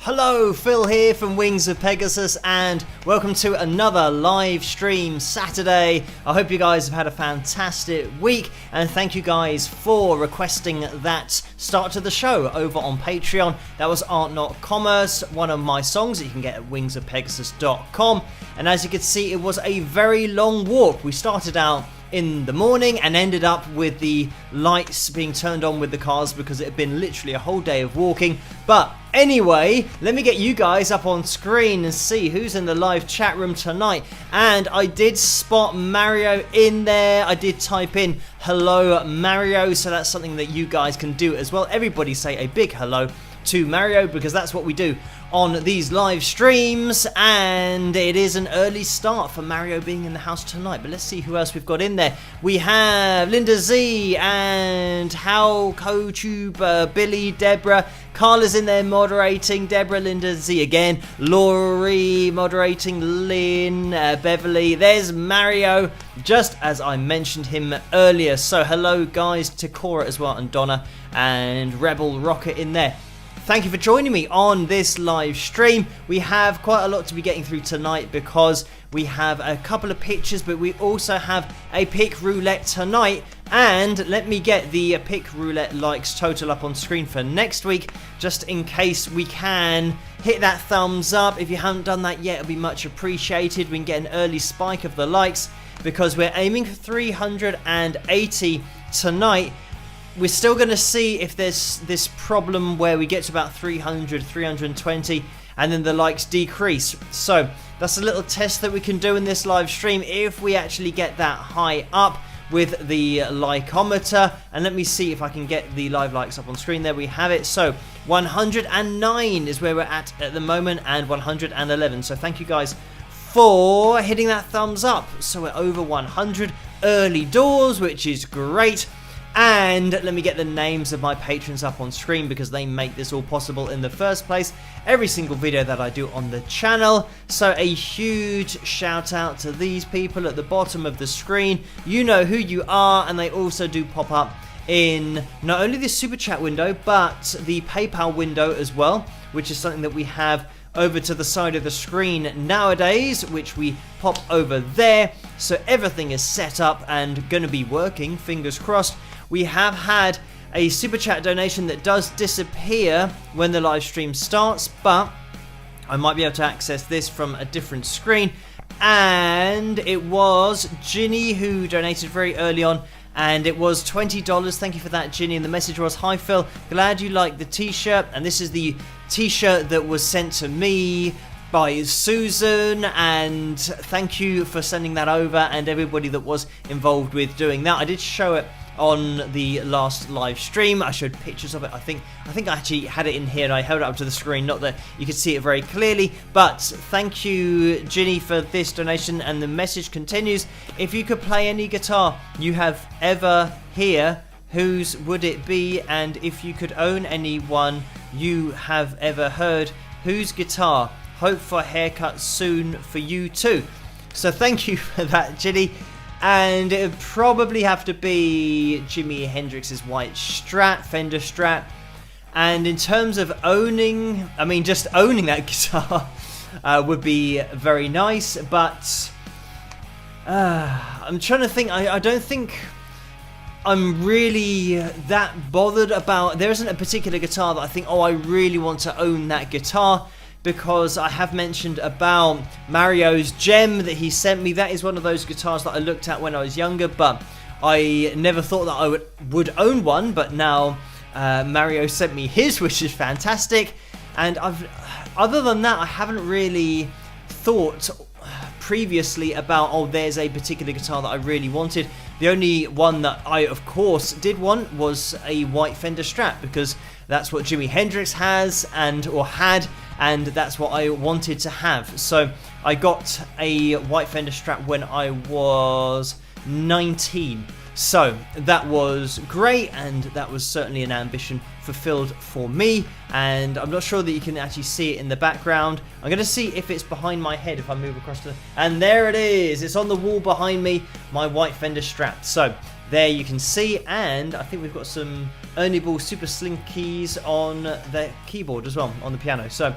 Hello, Phil here from Wings of Pegasus, and welcome to another live stream Saturday. I hope you guys have had a fantastic week, and thank you guys for requesting that start to the show over on Patreon. That was Art Not Commerce, one of my songs that you can get at wingsofpegasus.com, and as you can see, it was a very long walk. We started out in the morning and ended up with the lights being turned on with the cars because it had been literally a whole day of walking. But anyway, let me get you guys up on screen and see who's in the live chat room tonight. And I did spot Mario in there. I did type in hello Mario, so that's something that you guys can do as well. Everybody say a big hello to Mario because that's what we do on these live streams, and it is an early start for Mario being in the house tonight. But let's see who else we've got in there. We have Linda Z and How CoTube, Billy, Deborah, Carla's in there moderating, Deborah, Linda Z again, Laurie moderating, Lynn, Beverly, there's Mario, just as I mentioned him earlier. So hello guys to Cora as well, and Donna and Rebel Rocket in there. Thank you for joining me on this live stream. We have quite a lot to be getting through tonight because we have a couple of pictures, but we also have a pick roulette tonight. And let me get the pick roulette likes total up on screen for next week, just in case we can hit that thumbs up. If you haven't done that yet, it'll be much appreciated. We can get an early spike of the likes because we're aiming for 380 tonight. We're still going to see if there's this problem where we get to about 300, 320, and then the likes decrease. So that's a little test that we can do in this live stream if we actually get that high up with the likeometer. And let me see if I can get the live likes up on screen. There we have it. So 109 is where we're at the moment, and 111. So thank you guys for hitting that thumbs up. So we're over 100 early doors, which is great. And let me get the names of my patrons up on screen because they make this all possible in the first place. Every single video that I do on the channel. So a huge shout out to these people at the bottom of the screen. You know who you are, and they also do pop up in not only the super chat window but the PayPal window as well, which is something that we have over to the side of the screen nowadays, which we pop over there. So everything is set up and going to be working, fingers crossed. We have had a super chat donation that does disappear when the live stream starts, but I might be able to access this from a different screen. And it was Ginny who donated very early on, and it was $20. Thank you for that, Ginny. And the message was, hi Phil, glad you like the t-shirt. And this is the t-shirt that was sent to me by Susan, and thank you for sending that over and everybody that was involved with doing that. I did show it on the last live stream. I showed pictures of it. I think I actually had it in here and I held it up to the screen, not that you could see it very clearly. But thank you, Ginny, for this donation. And the message continues: if you could play any guitar you have ever hear, whose would it be? And if you could own anyone you have ever heard, whose guitar? Hope for a haircut soon for you too. So thank you for that, Ginny. And it would probably have to be Jimi Hendrix's white Strat, Fender Strat. And in terms of owning, I mean, just owning that guitar would be very nice. But I'm trying to think. I don't think I'm really that bothered about. There isn't a particular guitar that I think, oh, I really want to own that guitar. Because I have mentioned about Mario's gem that he sent me. That is one of those guitars that I looked at when I was younger, but I never thought that I would own one. But now Mario sent me his, which is fantastic. And other than that, I haven't really thought previously about, oh, there's a particular guitar that I really wanted. The only one that I, of course, did want was a white Fender Strat, because that's what Jimi Hendrix has or had, and that's what I wanted to have. So I got a white Fender Strat when I was 19. So that was great, and that was certainly an ambition fulfilled for me. And I'm not sure that you can actually see it in the background. I'm going to see if it's behind my head if I move across to and there it is. It's on the wall behind me, my white Fender Strat. So there you can see, and I think we've got some Ernie Ball Super Slinkies on the keyboard as well, on the piano. So,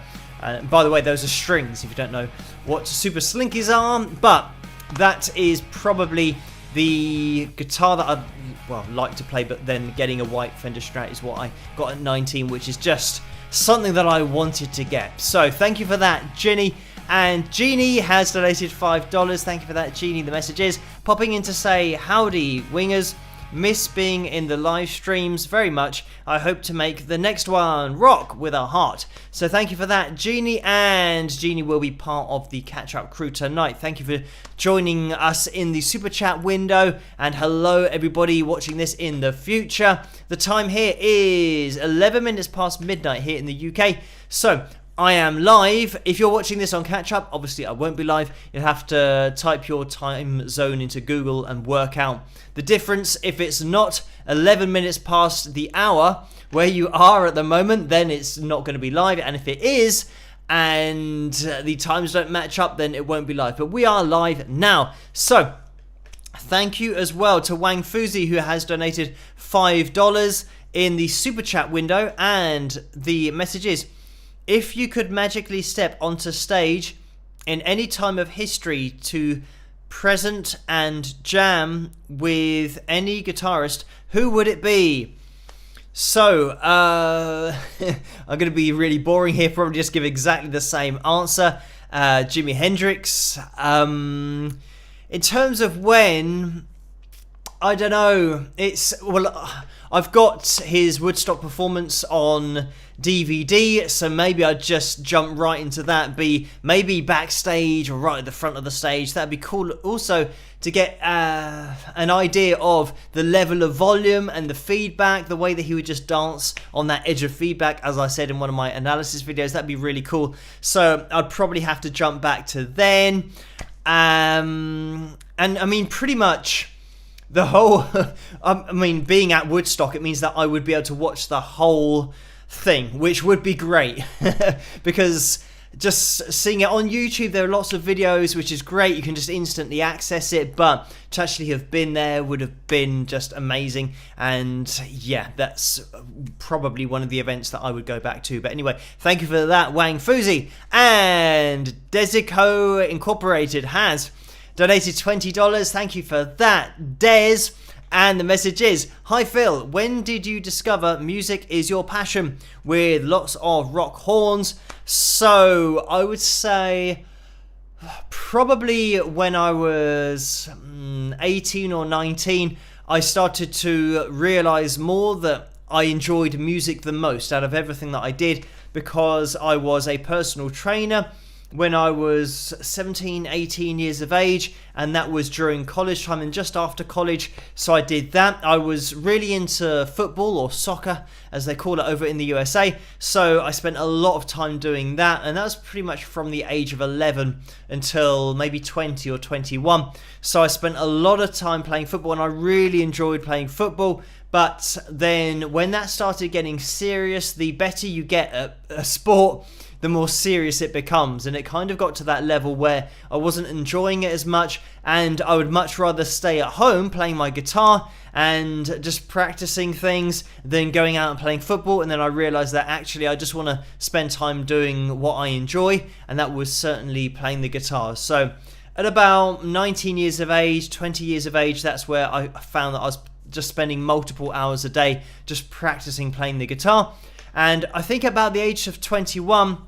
by the way, those are strings, if you don't know what Super Slinkies are, but that is probably the guitar that I'd like to play, but then getting a white Fender Strat is what I got at 19, which is just something that I wanted to get. So thank you for that, Ginny. And Jeannie has donated $5. Thank you for that, Jeannie. The message is popping in to say, howdy, wingers. Miss being in the live streams very much. I hope to make the next one rock with a heart. So thank you for that, Jeannie. And Jeannie will be part of the catch-up crew tonight. Thank you for joining us in the super chat window. And hello, everybody watching this in the future. The time here is 11 minutes past midnight here in the UK. So I am live. If you're watching this on catch-up, obviously I won't be live. You'll have to type your time zone into Google and work out the difference. If it's not 11 minutes past the hour where you are at the moment, then it's not going to be live. And if it is, and the times don't match up, then it won't be live. But we are live now. So thank you as well to Wang Fuzi, who has donated $5 in the super chat window. And the message is, if you could magically step onto stage in any time of history to present and jam with any guitarist, who would it be? So, I'm going to be really boring here, probably just give exactly the same answer. Jimi Hendrix. In terms of when, I don't know. I've got his Woodstock performance on DVD, so maybe I'd just jump right into that. Maybe backstage or right at the front of the stage. That'd be cool. Also, to get an idea of the level of volume and the feedback, the way that he would just dance on that edge of feedback, as I said in one of my analysis videos. That'd be really cool. So I'd probably have to jump back to then. And I mean, pretty much the whole, being at Woodstock, it means that I would be able to watch the whole thing, which would be great. Because just seeing it on YouTube, there are lots of videos, which is great. You can just instantly access it, but to actually have been there would have been just amazing. And yeah, that's probably one of the events that I would go back to. But anyway, thank you for that, Wang Fuzi. And Desico Incorporated has donated $20. Thank you for that, Des. And the message is, hi Phil, when did you discover music is your passion with lots of rock horns? So I would say probably when I was 18 or 19, I started to realize more that I enjoyed music the most out of everything that I did, because I was a personal trainer when I was 17, 18 years of age, and that was during college time and just after college. So I did that. I was really into football, or soccer as they call it over in the USA. So I spent a lot of time doing that, and that was pretty much from the age of 11 until maybe 20 or 21. So I spent a lot of time playing football, and I really enjoyed playing football. But then when that started getting serious, the better you get at a sport, the more serious it becomes. And it kind of got to that level where I wasn't enjoying it as much, and I would much rather stay at home playing my guitar and just practicing things than going out and playing football. And then I realized that actually I just want to spend time doing what I enjoy, and that was certainly playing the guitar. So at about 19 years of age, 20 years of age, that's where I found that I was just spending multiple hours a day just practicing playing the guitar. And I think about the age of 21,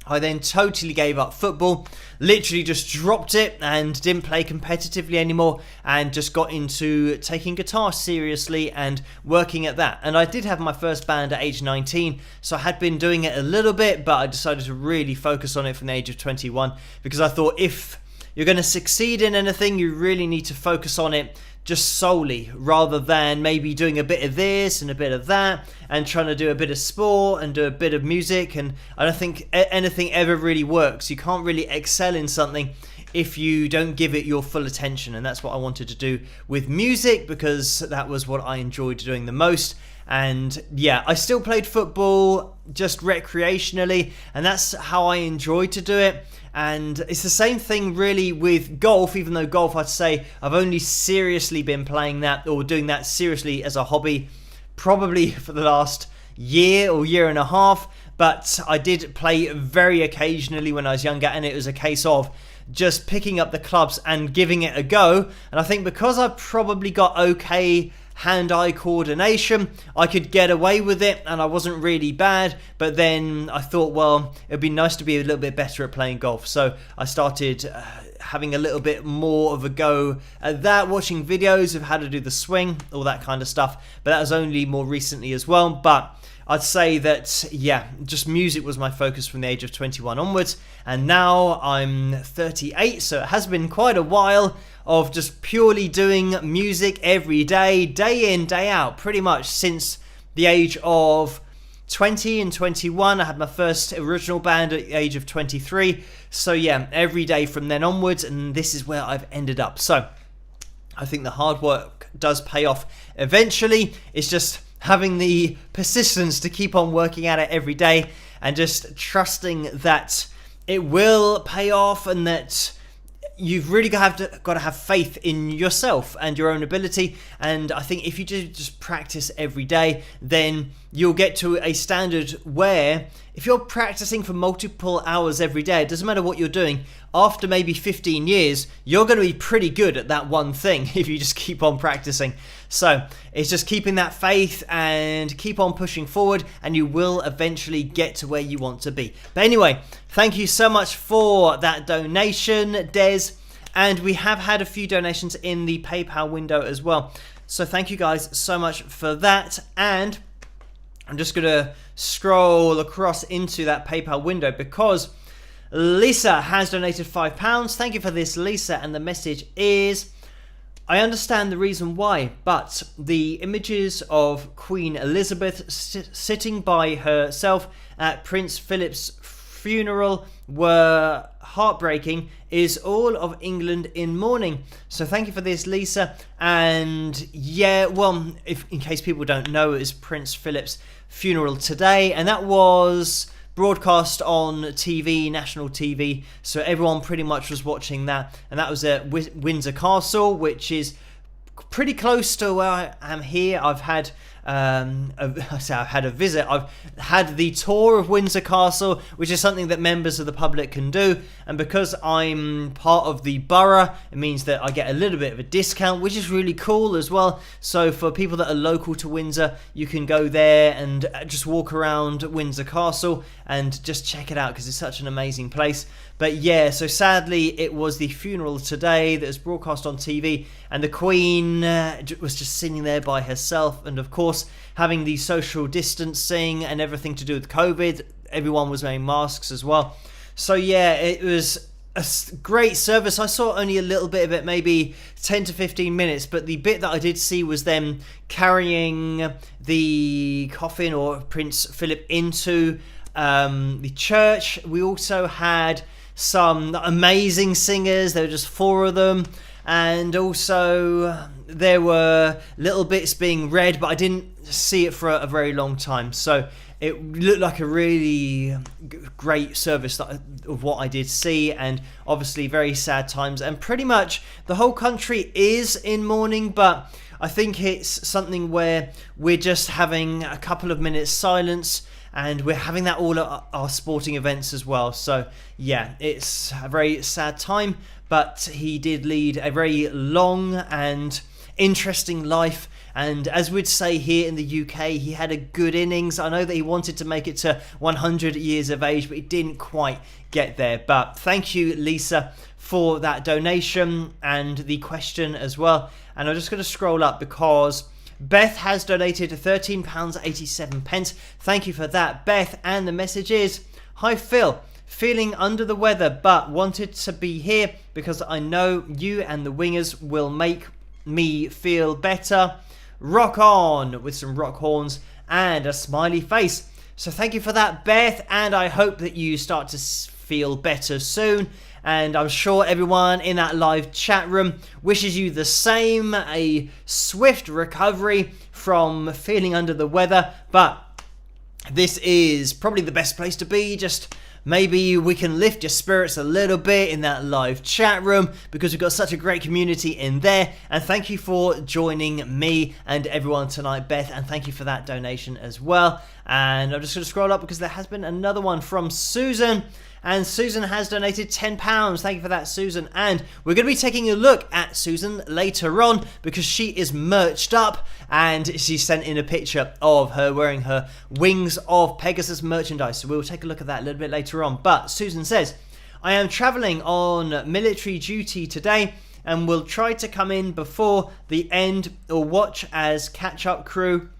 I then totally gave up football, literally just dropped it and didn't play competitively anymore, and just got into taking guitar seriously and working at that. And I did have my first band at age 19, so I had been doing it a little bit, but I decided to really focus on it from the age of 21, because I thought if you're going to succeed in anything, you really need to focus on it just solely, rather than maybe doing a bit of this and a bit of that and trying to do a bit of sport and do a bit of music. And I don't think anything ever really works. You can't really excel in something if you don't give it your full attention, and that's what I wanted to do with music, because that was what I enjoyed doing the most. And yeah, I still played football just recreationally, and that's how I enjoyed to do it. And it's the same thing really with golf, even though golf, I'd say I've only seriously been playing that or doing that seriously as a hobby probably for the last year or year and a half. But I did play very occasionally when I was younger, and it was a case of just picking up the clubs and giving it a go. And I think because I've probably got okay hand-eye coordination, I could get away with it, and I wasn't really bad. But then I thought, well, it'd be nice to be a little bit better at playing golf. So I started having a little bit more of a go at that, watching videos of how to do the swing, all that kind of stuff. But that was only more recently as well. But I'd say that, yeah, just music was my focus from the age of 21 onwards. And now I'm 38, so it has been quite a while of just purely doing music every day, day in, day out, pretty much since the age of 20 and 21. I had my first original band at the age of 23. So yeah, every day from then onwards, and this is where I've ended up. So I think the hard work does pay off eventually. It's just having the persistence to keep on working at it every day and just trusting that it will pay off, and that you've really got to have faith in yourself and your own ability. And I think if you just practice every day, then you'll get to a standard where if you're practicing for multiple hours every day, it doesn't matter what you're doing, after maybe 15 years, you're going to be pretty good at that one thing if you just keep on practicing. So it's just keeping that faith and keep on pushing forward, and you will eventually get to where you want to be. But anyway, thank you so much for that donation, Des. And we have had a few donations in the PayPal window as well. So thank you guys so much for that. And I'm just going to scroll across into that PayPal window because Lisa has donated £5. Thank you for this, Lisa. And the message is, I understand the reason why, but the images of Queen Elizabeth sitting by herself at Prince Philip's funeral were heartbreaking. Is all of England in mourning? So thank you for this, Lisa. And yeah, well, in case people don't know, it was Prince Philip's funeral today, and that was broadcast on TV, national TV, so everyone pretty much was watching that. And that was at Windsor Castle, which is pretty close to where I am here. I've had a visit. I've had the tour of Windsor Castle, which is something that members of the public can do. And because I'm part of the borough, it means that I get a little bit of a discount, which is really cool as well. So for people that are local to Windsor, you can go there and just walk around Windsor Castle and just check it out because it's such an amazing place. But yeah, so sadly it was the funeral today that was broadcast on TV, and the Queen was just sitting there by herself, and of course having the social distancing and everything to do with COVID, everyone was wearing masks as well. So yeah, it was a great service. I saw only a little bit of it, maybe 10 to 15 minutes, but the bit that I did see was them carrying the coffin or Prince Philip into the church. We also had some amazing singers. There were just 4 of them, and also there were little bits being read, but I didn't see it for a very long time, so it looked like a really great service of what I did see. And obviously very sad times, and pretty much the whole country is in mourning, but I think it's something where we're just having a couple of minutes silence, and we're having that all at our sporting events as well. So yeah, it's a very sad time, but he did lead a very long and interesting life. And as we'd say here in the UK, he had a good innings. I know that he wanted to make it to 100 years of age, but he didn't quite get there. But thank you, Lisa, for that donation and the question as well. And I'm just going to scroll up because Beth has donated £13.87. Thank you for that, Beth. And the message is, hi Phil, feeling under the weather but wanted to be here because I know you and the wingers will make me feel better. Rock on, with some rock horns and a smiley face. So thank you for that, Beth, and I hope that you start to feel better soon. And I'm sure everyone in that live chat room wishes you the same, a swift recovery from feeling under the weather. But this is probably the best place to be, just maybe we can lift your spirits a little bit in that live chat room, because we've got such a great community in there. And thank you for joining me and everyone tonight, Beth, and thank you for that donation as well. And I'm just going to scroll up because there has been another one from Susan. And Susan has donated £10. Thank you for that, Susan. And we're going to be taking a look at Susan later on, because she is merched up and she sent in a picture of her wearing her Wings of Pegasus merchandise. So we'll take a look at that a little bit later on. But Susan says, I am travelling on military duty today and will try to come in before the end or watch as catch-up crew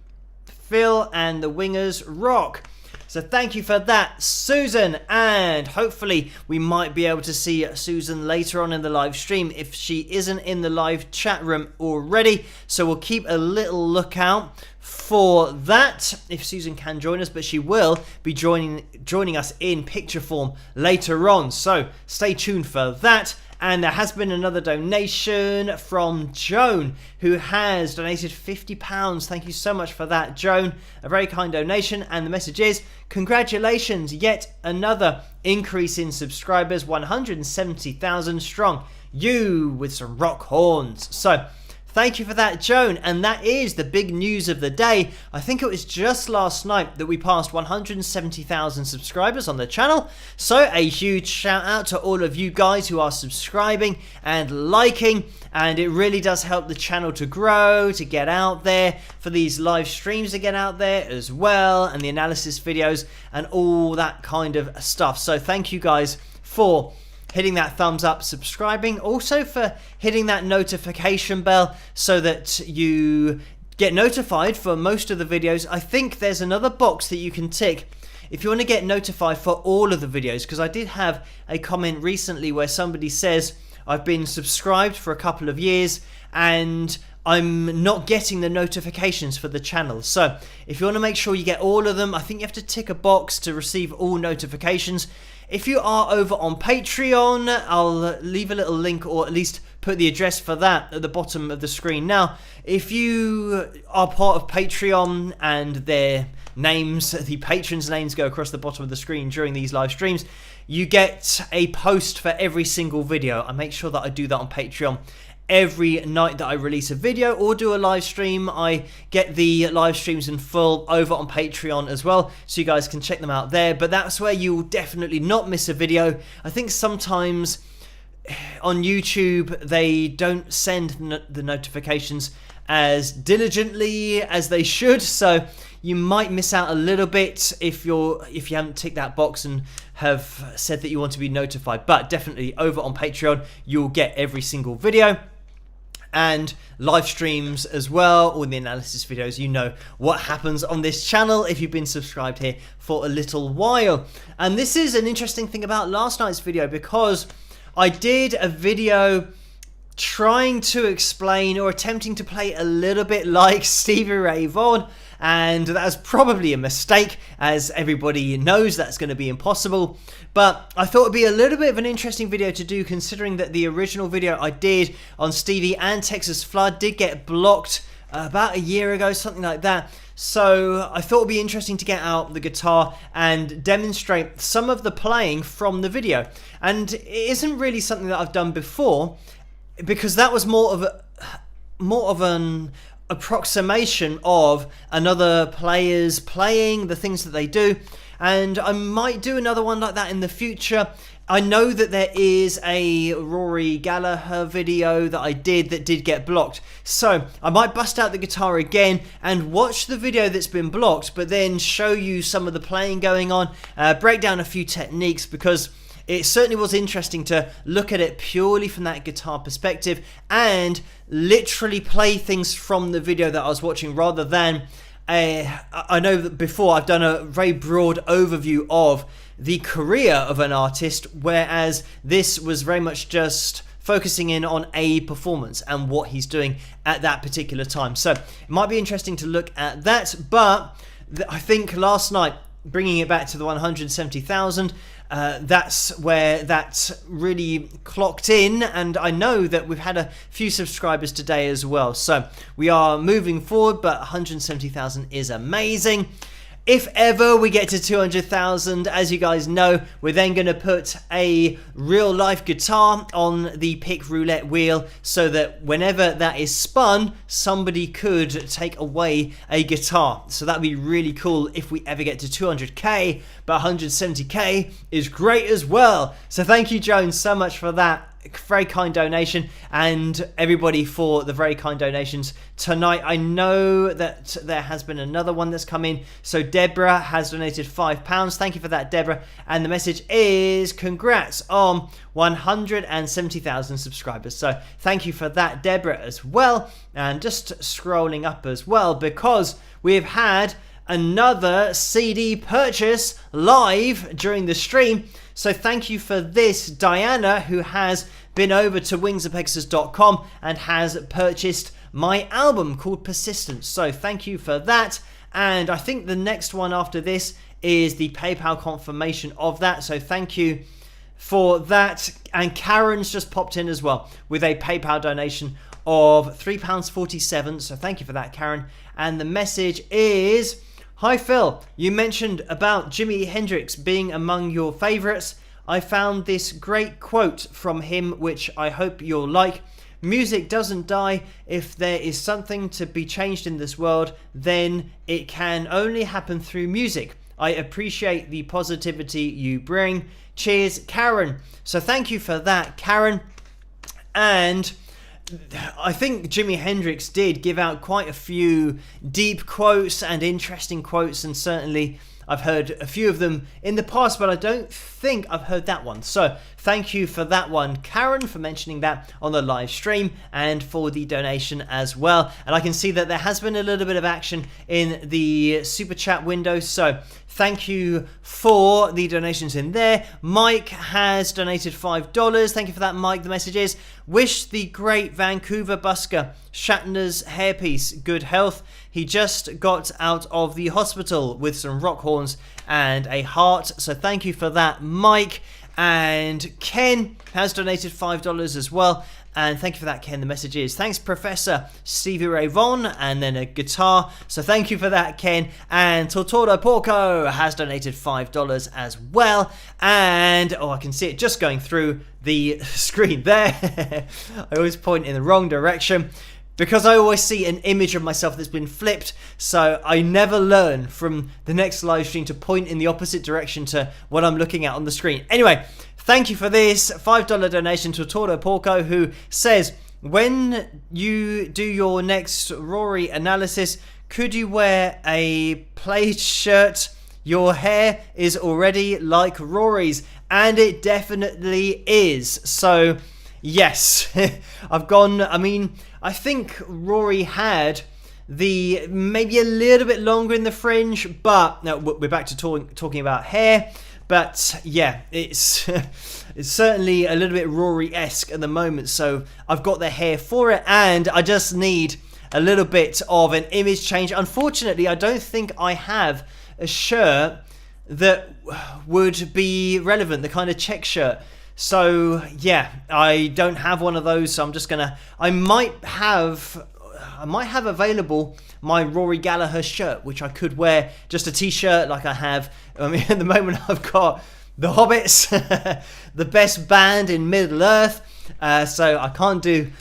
Phil and the Wingers rock. So thank you for that, Susan, and hopefully we might be able to see Susan later on in the live stream if she isn't in the live chat room already. So we'll keep a little lookout for that if Susan can join us, but she will be joining us in picture form later on. So stay tuned for that. And there has been another donation from Joan, who has donated £50. Thank you so much for that, Joan. A very kind donation. And the message is, congratulations, yet another increase in subscribers, 170,000 strong. You with some rock horns. So thank you for that, Joan. And that is the big news of the day. I think it was just last night that we passed 170,000 subscribers on the channel. So a huge shout out to all of you guys who are subscribing and liking. And it really does help the channel to grow, to get out there, for these live streams to get out there as well, and the analysis videos and all that kind of stuff. So thank you guys for hitting that thumbs up, subscribing, also for hitting that notification bell so that you get notified for most of the videos. I think there's another box that you can tick if you want to get notified for all of the videos, because I did have a comment recently where somebody says, I've been subscribed for a couple of years and I'm not getting the notifications for the channel. So if you want to make sure you get all of them, I think you have to tick a box to receive all notifications. If you are over on Patreon, I'll leave a little link, or at least put the address for that at the bottom of the screen. Now, if you are part of Patreon and their names, the patrons' names go across the bottom of the screen during these live streams, you get a post for every single video. I make sure that I do that on Patreon. Every night that I release a video or do a live stream, I get the live streams in full over on Patreon as well, so you guys can check them out there. But that's where you will definitely not miss a video. I think sometimes on YouTube they don't send the notifications as diligently as they should, so you might miss out a little bit if you haven't ticked that box and have said that you want to be notified. But definitely over on Patreon you'll get every single video and live streams as well, all the analysis videos. You know what happens on this channel if you've been subscribed here for a little while. And this is an interesting thing about last night's video, because I did a video trying to explain or attempting to play a little bit like Stevie Ray Vaughan, and that was probably a mistake, as everybody knows that's going to be impossible. But I thought it'd be a little bit of an interesting video to do, considering that the original video I did on Stevie and Texas Flood did get blocked about a year ago, something like that. So I thought it'd be interesting to get out the guitar and demonstrate some of the playing from the video. And it isn't really something that I've done before, because that was more of an approximation of another player's playing, the things that they do, and I might do another one like that in the future. I know that there is a Rory Gallagher video that I did that did get blocked, so I might bust out the guitar again and watch the video that's been blocked, but then show you some of the playing going on, break down a few techniques, because it certainly was interesting to look at it purely from that guitar perspective and literally play things from the video that I was watching, rather than I know that before I've done a very broad overview of the career of an artist, whereas this was very much just focusing in on a performance and what he's doing at that particular time. So it might be interesting to look at that, but I think last night, bringing it back to the 170,000, that's where that really clocked in, and I know that we've had a few subscribers today as well, so we are moving forward, but 170,000 is amazing. if ever we get to 200,000, as you guys know, we're then going to put a real life guitar on the pick roulette wheel so that whenever that is spun, somebody could take away a guitar. So that'd be really cool if we ever get to 200k, but 170k is great as well. So thank you, Jones, so much for that. Very kind donation, and everybody for the very kind donations tonight. I know that there has been another one that's come in. So Deborah has donated £5. Thank you for that, Deborah. And the message is congrats on 170,000 subscribers. So thank you for that, Deborah, as well. And just scrolling up as well, because we've had another CD purchase live during the stream. So thank you for this, Diana, who has been over to wingsofpegasus.com and has purchased my album called Persistence. So thank you for that. And I think the next one after this is the PayPal confirmation of that. So thank you for that. And Karen's just popped in as well with a PayPal donation of £3.47. So thank you for that, Karen. And the message is, hi Phil, you mentioned about Jimi Hendrix being among your favourites. I found this great quote from him which I hope you'll like. Music doesn't die. If there is something to be changed in this world, then it can only happen through music. I appreciate the positivity you bring. Cheers, Karen. So thank you for that, Karen. And I think Jimi Hendrix did give out quite a few deep quotes and interesting quotes, and certainly I've heard a few of them in the past, but I don't think I've heard that one. So thank you for that one, Karen, for mentioning that on the live stream and for the donation as well. And I can see that there has been a little bit of action in the super chat window, so thank you for the donations in there. Mike has donated $5. Thank you for that, Mike. The message is, wish the great Vancouver busker Shatner's hairpiece good health. He just got out of the hospital with some rock horns and a heart. So thank you for that, Mike. And Ken has donated $5 as well. And thank you for that, Ken. The message is, thanks, Professor Stevie Ray Vaughan, and then a guitar. So thank you for that, Ken. And Tortoro Porco has donated $5 as well. And, oh, I can see it just going through the screen there. I always point in the wrong direction, because I always see an image of myself that's been flipped, so I never learn from the next live stream to point in the opposite direction to what I'm looking at on the screen. Anyway, thank you for this $5 donation to Toro Porco, who says, when you do your next Rory analysis, could you wear a plaid shirt? Your hair is already like Rory's, and it definitely is. So yes, I've gone, I think Rory had the maybe a little bit longer in the fringe, but no, we're back to talking about hair. But yeah, it's it's certainly a little bit Rory-esque at the moment. So I've got the hair for it, and I just need a little bit of an image change. Unfortunately, I don't think I have a shirt that would be relevant, the kind of check shirt. So yeah, I don't have one of those, so I'm just gonna, I might have available my Rory Gallagher shirt, which I could wear just a t-shirt like I have. At the moment I've got the Hobbits, the best band in Middle Earth, so I can't do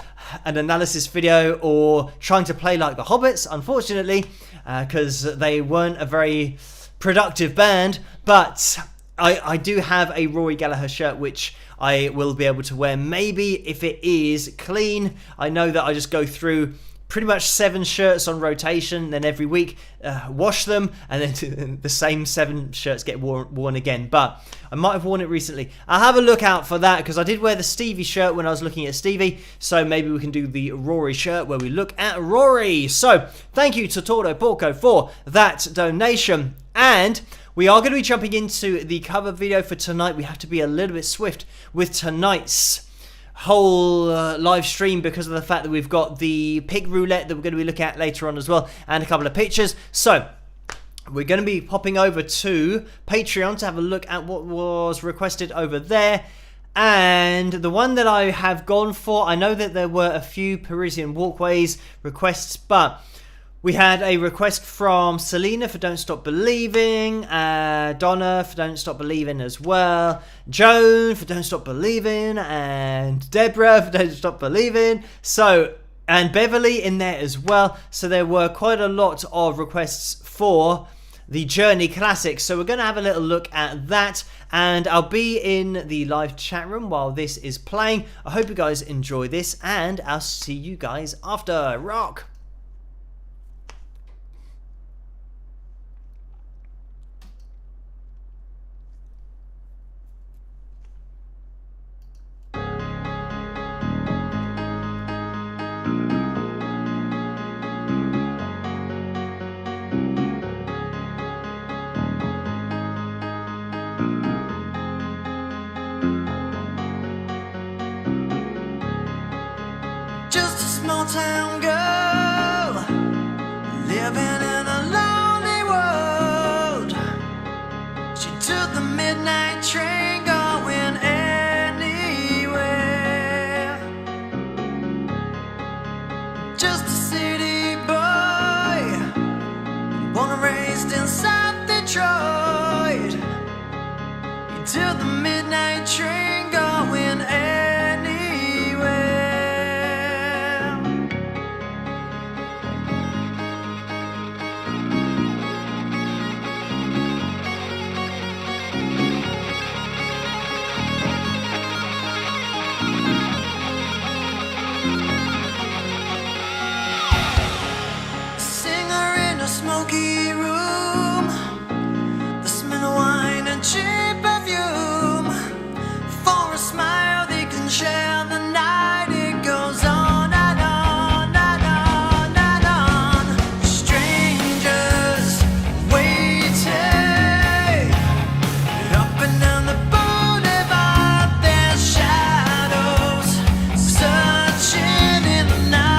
an analysis video or trying to play like the Hobbits, unfortunately, because they weren't a very productive band. But I do have a Rory Gallagher shirt which I will be able to wear, maybe if it is clean. I know that I just go through pretty much 7 shirts on rotation, then every week wash them, and then the same 7 shirts get worn again. But I might have worn it recently. I'll have a look out for that, because I did wear the Stevie shirt when I was looking at Stevie, so maybe we can do the Rory shirt where we look at Rory. So thank you to Tordo Porco for that donation, and we are going to be jumping into the cover video for tonight. We have to be a little bit swift with tonight's whole live stream because of the fact that we've got the pig roulette that we're going to be looking at later on as well, and a couple of pictures. So we're going to be popping over to Patreon to have a look at what was requested over there. And the one that I have gone for, I know that there were a few Parisian Walkways requests, but We had a request from Selena for Don't Stop Believing, Donna for Don't Stop Believing as well, Joan for Don't Stop Believing, and Deborah for Don't Stop Believing, and Beverly in there as well. So there were quite a lot of requests for the Journey Classics. So we're going to have a little look at that, and I'll be in the live chat room while this is playing. I hope you guys enjoy this, and I'll see you guys after. Rock! Small town girl living in a lonely world. She took the midnight train going anywhere. Just a city boy, born and raised in South Detroit. He took the midnight train going anywhere. Smoky room, the smell of wine and cheap perfume. For a smile they can share the night. It goes on and on and on and on. Strangers waiting up and down the boulevard. Their shadows searching in the night.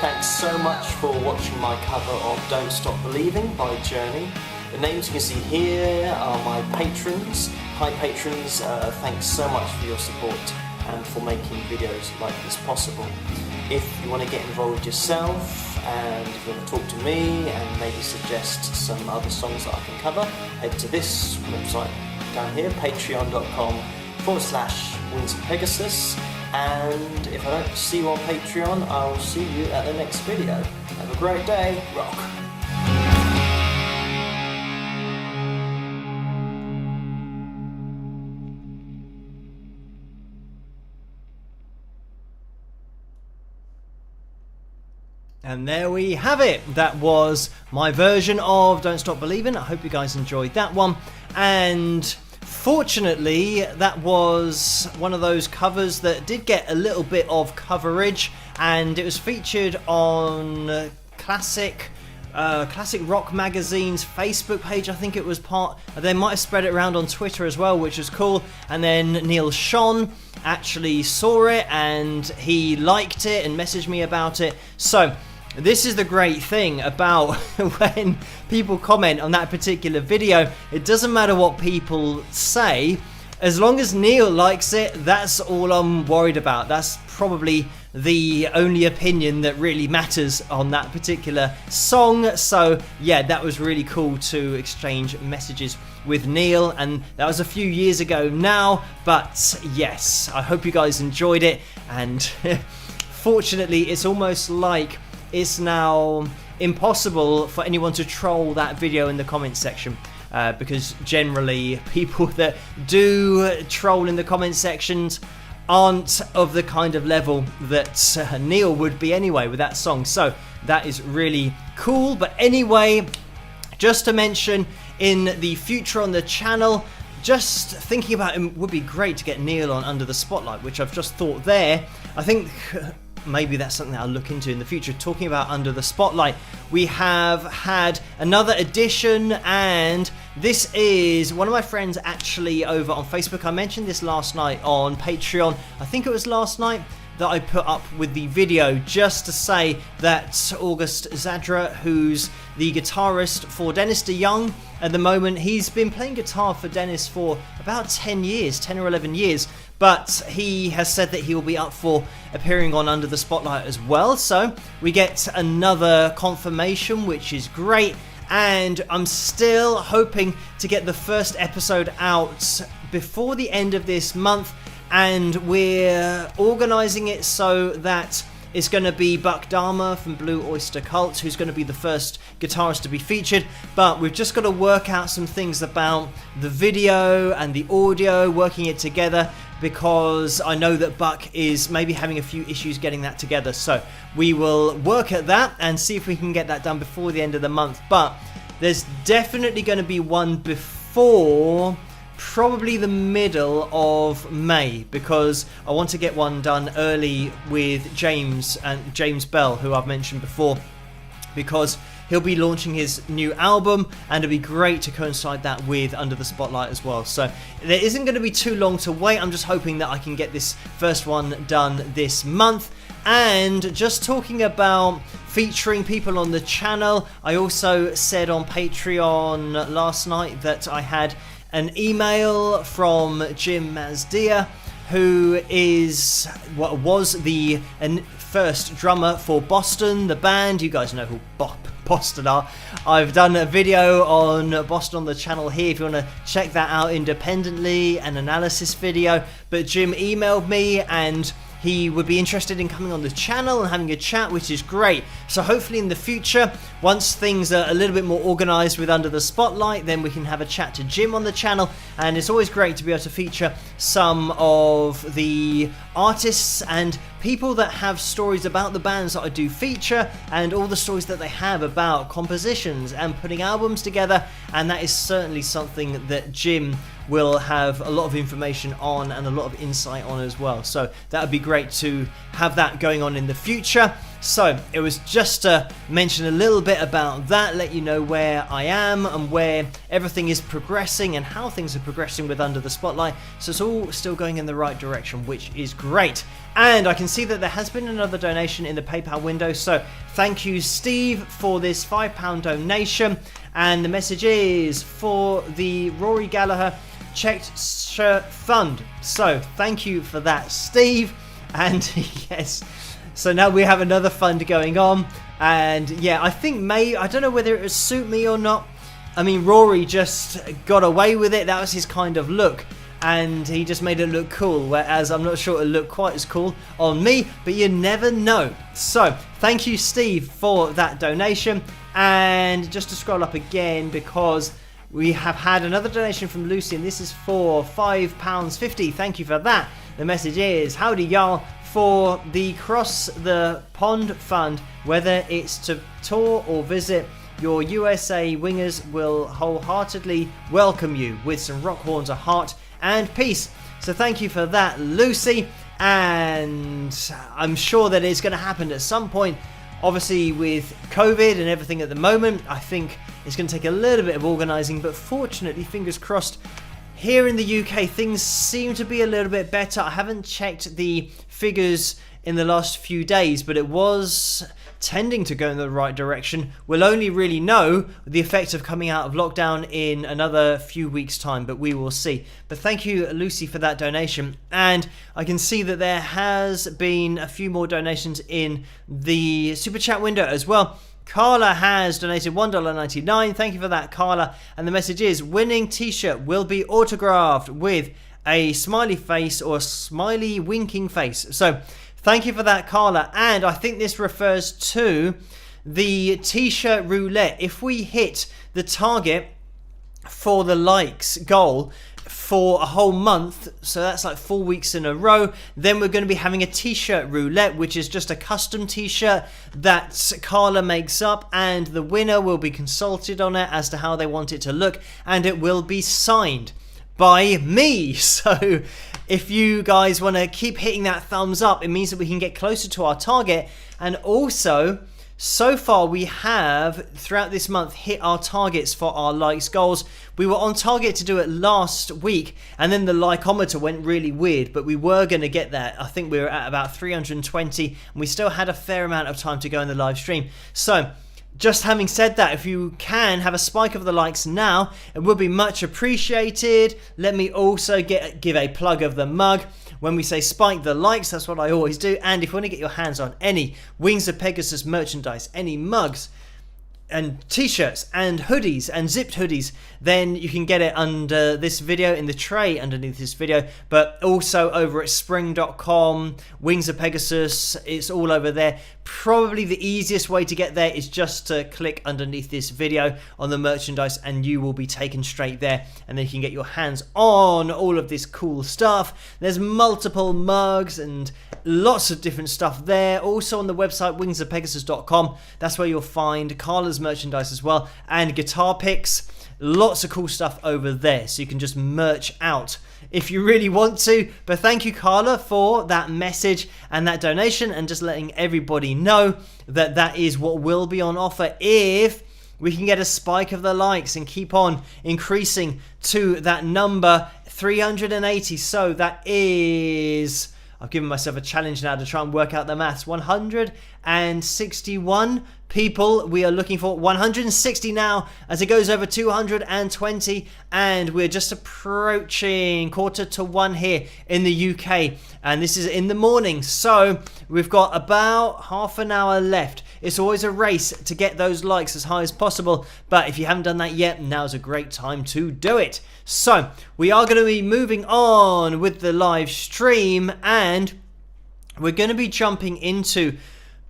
Thanks so much for watching my cover of Don't Stop Believing by Journey. The names you can see here are my patrons. Hi patrons, thanks so much for your support and for making videos like this possible. If you want to get involved yourself and if you want to talk to me and maybe suggest some other songs that I can cover, head to this website down here, patreon.com/Wings of Pegasus. and if I don't see you on Patreon, I will see you at the next video. Have a great day. Rock. And there we have it. That was my version of Don't Stop Believin'. I hope you guys enjoyed that one. And fortunately, that was one of those covers that did get a little bit of coverage, and it was featured on Classic Rock Magazine's Facebook page. I think it was part. They might have spread it around on Twitter as well, which is cool. And then Neil Schon actually saw it and he liked it and messaged me about it. So this is the great thing about when people comment on that particular video. It doesn't matter what people say, as long as Neil likes it, that's all I'm worried about. That's probably the only opinion that really matters on that particular song. So yeah, that was really cool to exchange messages with Neil, and that was a few years ago now, but yes, I hope you guys enjoyed it. And fortunately, it's almost like it's now impossible for anyone to troll that video in the comments section, because generally people that do troll in the comment sections aren't of the kind of level that Neil would be anyway with that song. So that is really cool. But anyway, just to mention, in the future on the channel, just thinking about it would be great to get Neil on Under the Spotlight, which I've just thought there. I think maybe that's something that I'll look into in the future. Talking about Under the Spotlight, we have had another edition, and this is one of my friends actually over on Facebook. I mentioned this last night on Patreon. I think it was last night that I put up with the video, just to say that August Zadra, who's the guitarist for Dennis DeYoung at the moment, he's been playing guitar for Dennis for about 10 or 11 years, but he has said that he will be up for appearing on Under the Spotlight as well. So we get another confirmation, which is great, and I'm still hoping to get the first episode out before the end of this month. And we're organising it so that it's going to be Buck Dharma from Blue Oyster Cult who's going to be the first guitarist to be featured. But we've just got to work out some things about the video and the audio, working it together, because I know that Buck is maybe having a few issues getting that together. So we will work at that and see if we can get that done before the end of the month. But there's definitely going to be one before probably the middle of May, because I want to get one done early with James Bell, who I've mentioned before, because he'll be launching his new album, and it'll be great to coincide that with Under the Spotlight as well. So there isn't going to be too long to wait. I'm just hoping that I can get this first one done this month. And just talking about featuring people on the channel, I also said on Patreon last night that I had an email from Jim Mazdia, who is what was the first drummer for Boston, the band. You guys know who Boston are. I've done a video on Boston on the channel here if you want to check that out independently, an analysis video. But Jim emailed me and he would be interested in coming on the channel and having a chat, which is great. So hopefully in the future, once things are a little bit more organised with Under the Spotlight, then we can have a chat to Jim on the channel. And it's always great to be able to feature some of the artists and people that have stories about the bands that I do feature, and all the stories that they have about compositions and putting albums together. And that is certainly something that Jim will have a lot of information on and a lot of insight on as well. So that would be great to have that going on in the future. So it was just to mention a little bit about that, let you know where I am and where everything is progressing and how things are progressing with Under the Spotlight. So it's all still going in the right direction, which is great. And I can see that there has been another donation in the PayPal window. So thank you, Steve, for this £5 donation. And the message is for the Rory Gallagher Checked Shirt Fund. So thank you for that, Steve. And yes, so now we have another fund going on. And yeah, I think I don't know whether it would suit me or not. I mean, Rory just got away with it. That was his kind of look. and he just made it look cool, whereas I'm not sure it'll look quite as cool on me, but you never know. So thank you, Steve, for that donation. And just to scroll up again, because we have had another donation from Lucy, and this is for £5.50. Thank you for that. The message is, howdy y'all, for the Cross the Pond Fund, whether it's to tour or visit, your USA wingers will wholeheartedly welcome you with some rock horns of heart and peace. So thank you for that, Lucy, and I'm sure that it's going to happen at some point. Obviously with COVID and everything at the moment, I think it's going to take a little bit of organising, but fortunately, fingers crossed, here in the UK things seem to be a little bit better. I haven't checked the figures in the last few days, but it was tending to go in the right direction. We'll only really know the effect of coming out of lockdown in another few weeks' time, but we will see. But thank you, Lucy, for that donation. And I can see that there has been a few more donations in the super chat window as well. Carla has donated $1.99. Thank you for that, Carla. And the message is, winning t-shirt will be autographed with a smiley face or a smiley winking face. So thank you for that, Carla. And I think this refers to the t-shirt roulette. If we hit the target for the likes goal for a whole month, so that's like 4 weeks in a row, then we're going to be having a t-shirt roulette, which is just a custom t-shirt that Carla makes up, and the winner will be consulted on it as to how they want it to look, and it will be signed by me. So if you guys want to keep hitting that thumbs up, it means that we can get closer to our target. And also, so far we have throughout this month hit our targets for our likes goals. We were on target to do it last week, and then the likeometer went really weird, but we were going to get there. I think we were at about 320, and we still had a fair amount of time to go in the live stream. So just having said that, if you can have a spike of the likes now, it would be much appreciated. Let me also give a plug of the mug. When we say spike the likes, that's what I always do. And if you want to get your hands on any Wings of Pegasus merchandise, any mugs and t-shirts and hoodies and zipped hoodies, then you can get it under this video, in the tray underneath this video, but also over at spring.com, Wings of Pegasus, it's all over there. Probably the easiest way to get there is just to click underneath this video on the merchandise, and you will be taken straight there, and then you can get your hands on all of this cool stuff. There's multiple mugs and lots of different stuff there. Also on the website wingsofpegasus.com, that's where you'll find Carla's merchandise as well, and guitar picks. Lots of cool stuff over there, so you can just merch out if you really want to. But thank you, Carla, for that message and that donation, and just letting everybody know that that is what will be on offer if we can get a spike of the likes and keep on increasing to that number 380. So that is, I've given myself a challenge now to try and work out the maths. 161 people we are looking for. 160 now as it goes over 220, and we're just approaching 1:45 here in the UK, and this is in the morning, so we've got about half an hour left. It's always a race to get those likes as high as possible, but if you haven't done that yet, now's a great time to do it. So we are going to be moving on with the live stream, and we're going to be jumping into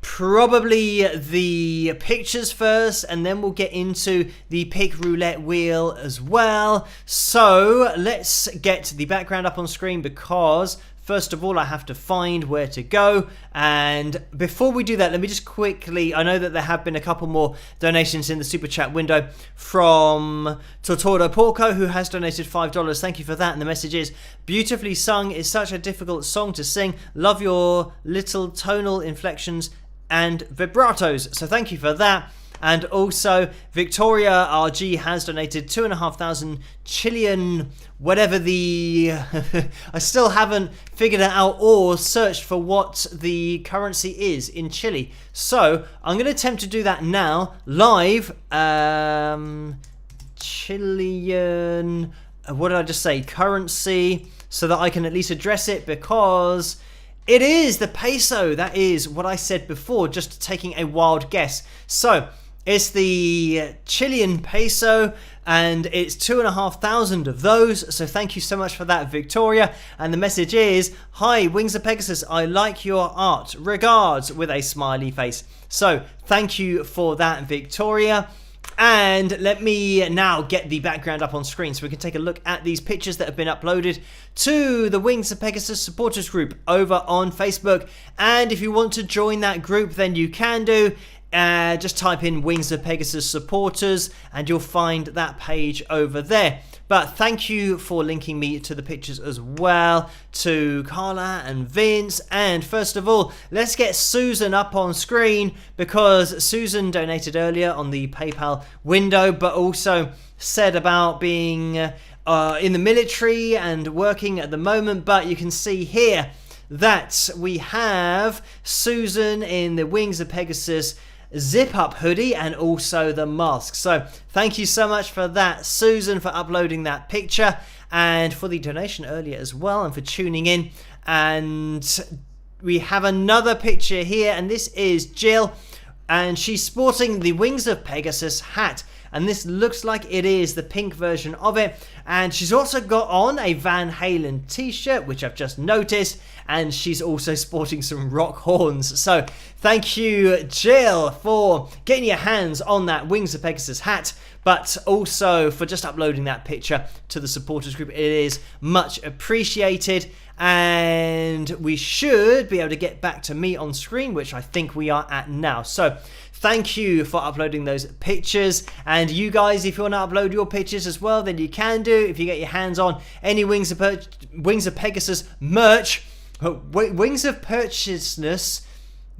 probably the pictures first, and then we'll get into the pick roulette wheel as well. So let's get the background up on screen, because first of all I have to find where to go. And before we do that, let me just quickly, I know that there have been a couple more donations in the super chat window from Tortoro Porco, who has donated $5. Thank you for that. And the message is, beautifully sung, is such a difficult song to sing. Love your little tonal inflections and vibratos. So thank you for that. And also Victoria RG has donated 2,500 Chilean, whatever the I still haven't figured it out or searched for what the currency is in Chile. So I'm going to attempt to do that now live. Chilean, what did I just say? Currency, so that I can at least address it, because it is the peso. That is what I said before, just taking a wild guess. So it's the Chilean peso. and it's 2,500 of those, so thank you so much for that, Victoria. And the message is, hi Wings of Pegasus, I like your art, regards, with a smiley face. So thank you for that, Victoria. And let me now get the background up on screen so we can take a look at these pictures that have been uploaded to the Wings of Pegasus supporters group over on Facebook. And if you want to join that group, then you can do. Just type in Wings of Pegasus supporters and you'll find that page over there. But thank you for linking me to the pictures as well, to Carla and Vince. And first of all, let's get Susan up on screen, because Susan donated earlier on the PayPal window, but also said about being in the military and working at the moment. But you can see here that we have Susan in the Wings of Pegasus zip up hoodie and also the mask. So thank you so much for that, Susan, for uploading that picture and for the donation earlier as well, and for tuning in. And we have another picture here, and this is Jill, and she's sporting the Wings of Pegasus hat, and this looks like it is the pink version of it. And she's also got on a Van Halen t-shirt, which I've just noticed, and she's also sporting some rock horns. So thank you, Jill, for getting your hands on that Wings of Pegasus hat, but also for just uploading that picture to the supporters group. It is much appreciated, and we should be able to get back to me on screen, which I think we are at now. So thank you for uploading those pictures. And you guys, if you want to upload your pictures as well, then you can do. If you get your hands on any Wings of Pegasus merch, Wings of Purchaseness,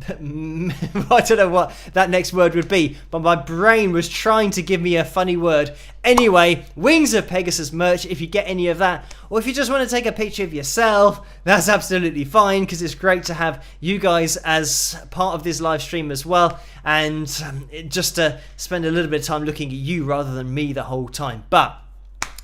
I don't know what that next word would be, but my brain was trying to give me a funny word. Anyway, Wings of Pegasus merch, if you get any of that, or if you just want to take a picture of yourself, that's absolutely fine, because it's great to have you guys as part of this live stream as well, and just to spend a little bit of time looking at you rather than me the whole time. But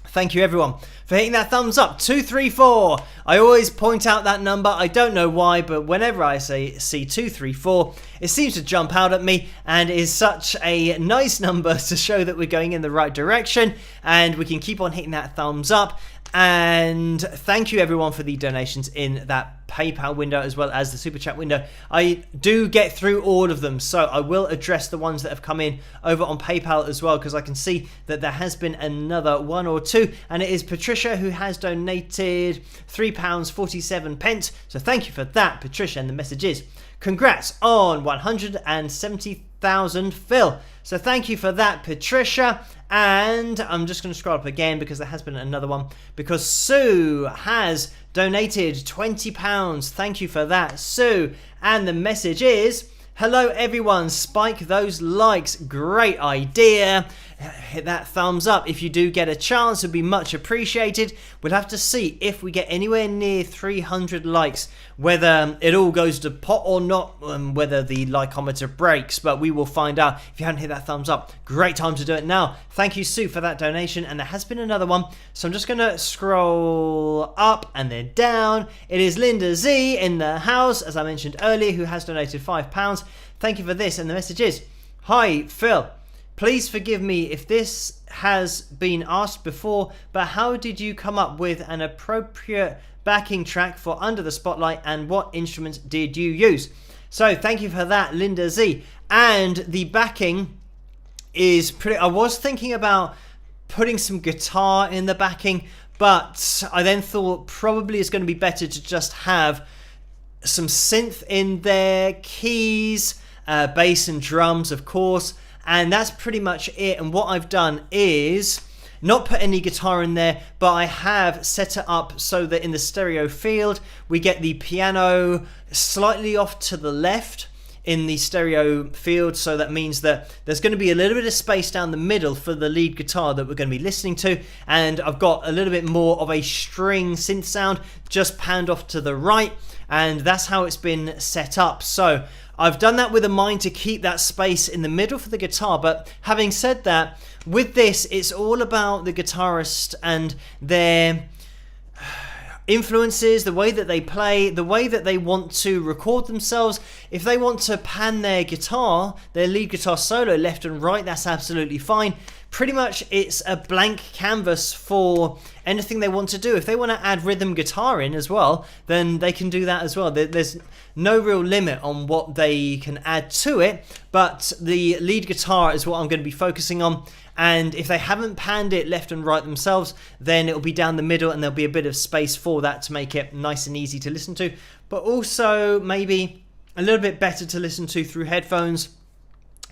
thank you everyone for hitting that thumbs up, 234. I always point out that number, I don't know why, but whenever I see 234, it seems to jump out at me, and is such a nice number to show that we're going in the right direction, and we can keep on hitting that thumbs up. And thank you everyone for the donations in that PayPal window as well as the Super Chat window. I do get through all of them, so I will address the ones that have come in over on PayPal as well, because I can see that there has been another one or two, and it is Patricia who has donated £3.47. So thank you for that, Patricia, and the message is, congrats on 170,000 Phil. So thank you for that, Patricia. And I'm just going to scroll up again, because there has been another one, because Sue has donated £20. Thank you for that, Sue. And the message is, hello everyone, spike those likes, great idea. Hit that thumbs up if you do get a chance, it'd be much appreciated. We'll have to see if we get anywhere near 300 likes, whether it all goes to pot or not, whether the likeometer breaks, but we will find out. If you haven't hit that thumbs up, great time to do it now. Thank you, Sue, for that donation. And there has been another one, so I'm just going to scroll up and then down. It is Linda Z in the house, as I mentioned earlier, who has donated £5. Thank you for this, and the message is, hi Phil, please forgive me if this has been asked before, but how did you come up with an appropriate backing track for Under the Spotlight, and what instruments did you use? So thank you for that, Linda Z. And the backing is pretty, I was thinking about putting some guitar in the backing, but I then thought probably it's going to be better to just have some synth in there, keys, bass and drums, of course. And that's pretty much it. And what I've done is not put any guitar in there, but I have set it up so that in the stereo field, we get the piano slightly off to the left in the stereo field. So that means that there's going to be a little bit of space down the middle for the lead guitar that we're going to be listening to. And I've got a little bit more of a string synth sound just panned off to the right. And that's how it's been set up. So I've done that with a mind to keep that space in the middle for the guitar. But having said that, with this, it's all about the guitarist and their influences, the way that they play, the way that they want to record themselves. If they want to pan their guitar, their lead guitar solo left and right, that's absolutely fine. pretty much it's a blank canvas for anything they want to do. If they want to add rhythm guitar in as well, then they can do that as well. There's no real limit on what they can add to it, but the lead guitar is what I'm going to be focusing on. And if they haven't panned it left and right themselves, then it'll be down the middle and there'll be a bit of space for that to make it nice and easy to listen to, but also maybe a little bit better to listen to through headphones.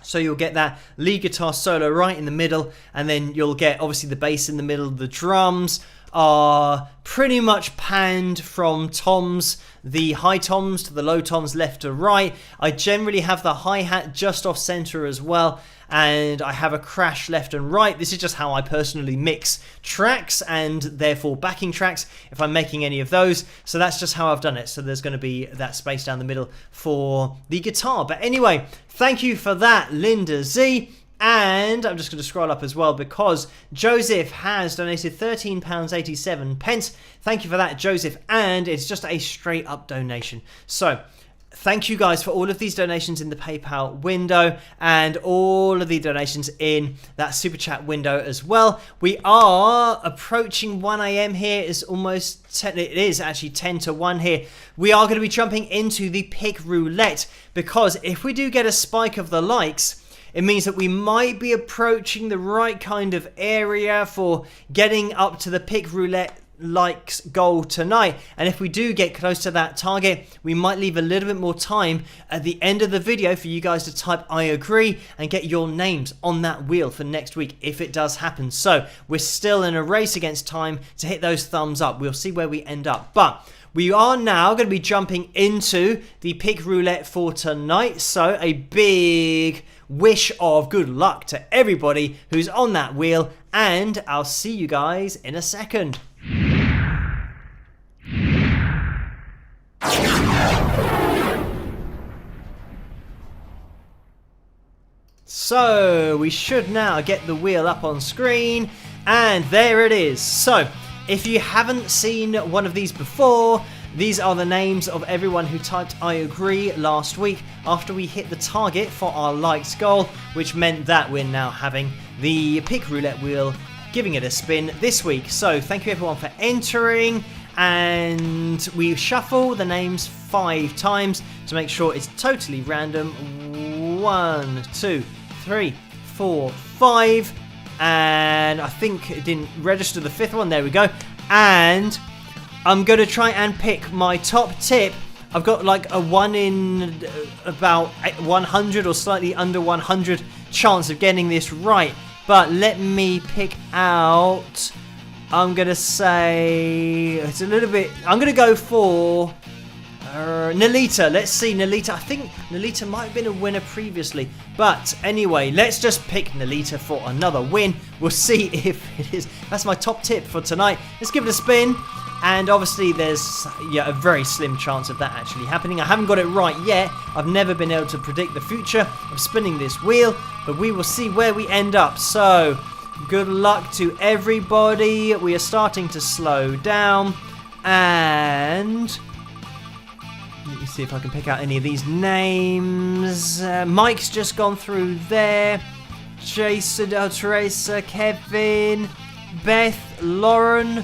So you'll get that lead guitar solo right in the middle, and then you'll get obviously the bass in the middle. The drums are pretty much panned from toms, the high toms to the low toms, left to right. I generally have the hi-hat just off center as well, and I have a crash left and right. This is just how I personally mix tracks and therefore backing tracks if I'm making any of those. So that's just how I've done it. So there's going to be that space down the middle for the guitar. But anyway, thank you for that, Linda Z. And I'm just going to scroll up as well because Joseph has donated £13.87. Thank you for that, Joseph. And it's just a straight up donation. So thank you guys for all of these donations in the PayPal window and all of the donations in that Super Chat window as well. We are approaching 1 a.m. here. It's almost 10, it is actually 10 to 1 here. We are going to be jumping into the pick roulette because if we do get a spike of the likes, it means that we might be approaching the right kind of area for getting up to the pick roulette likes goal tonight. And if we do get close to that target, we might leave a little bit more time at the end of the video for you guys to type I agree and get your names on that wheel for next week if it does happen. So we're still in a race against time to hit those thumbs up. We'll see where we end up, but we are now going to be jumping into the pick roulette for tonight. So a big wish of good luck to everybody who's on that wheel, and I'll see you guys in a second. So we should now get the wheel up on screen, and there it is. So if you haven't seen one of these before, these are the names of everyone who typed I agree last week after we hit the target for our likes goal, which meant that we're now having the pick roulette wheel, giving it a spin this week. So thank you everyone for entering, and we shuffle the names 5 times to make sure it's totally random. 1, 2, 3, 4, 5, and I think it didn't register the 5th one. There we go. And I'm going to try and pick my top tip. I've got like a 1 in about 100 or slightly under 100 chance of getting this right. But let me pick out, I'm going to say, it's a little bit, I'm going to go for Nolita. Let's see, Nolita. I think Nolita might have been a winner previously. But anyway, let's just pick Nolita for another win. We'll see if it is. That's my top tip for tonight. Let's give it a spin. And obviously there's a very slim chance of that actually happening. I haven't got it right yet. I've never been able to predict the future of spinning this wheel, but we will see where we end up. So good luck to everybody. We are starting to slow down, and let me see if I can pick out any of these names. Mike's just gone through there. Jason, Teresa, Kevin, Beth, Lauren,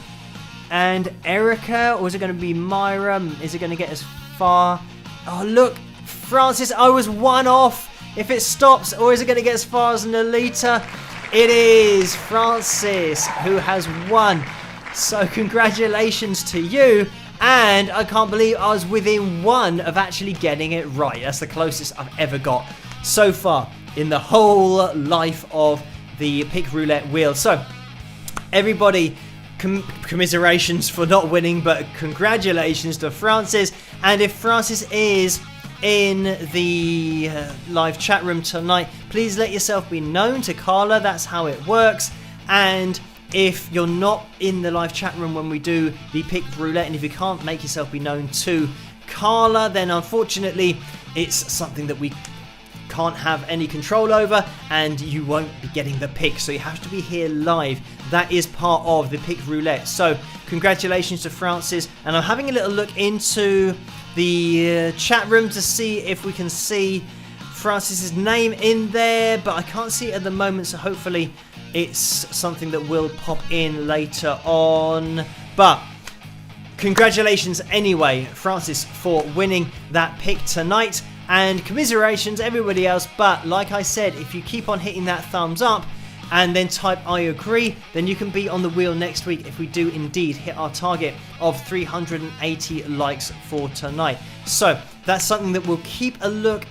and Erica, or is it going to be Myra? Is it going to get as far? Oh, look, Francis, I was 1 off. If it stops, or is it going to get as far as Nolita? It is Francis who has won. So congratulations to you. And I can't believe I was within 1 of actually getting it right. That's the closest I've ever got so far in the whole life of the pick roulette wheel. So everybody, commiserations for not winning, but congratulations to Francis. And if Francis is in the live chat room tonight, please let yourself be known to Carla. That's how it works. And if you're not in the live chat room when we do the pick roulette, and if you can't make yourself be known to Carla, then unfortunately it's something that we can't have any control over, and you won't be getting the pick. So you have to be here live. That is part of the pick roulette. So congratulations to Francis. And I'm having a little look into the chat room to see if we can see Francis's name in there, but I can't see it at the moment. So hopefully it's something that will pop in later on. But congratulations anyway, Francis, for winning that pick tonight. And commiserations everybody else. But like I said, if you keep on hitting that thumbs up and then type I agree, then you can be on the wheel next week if we do indeed hit our target of 380 likes for tonight. So that's something that we'll keep a look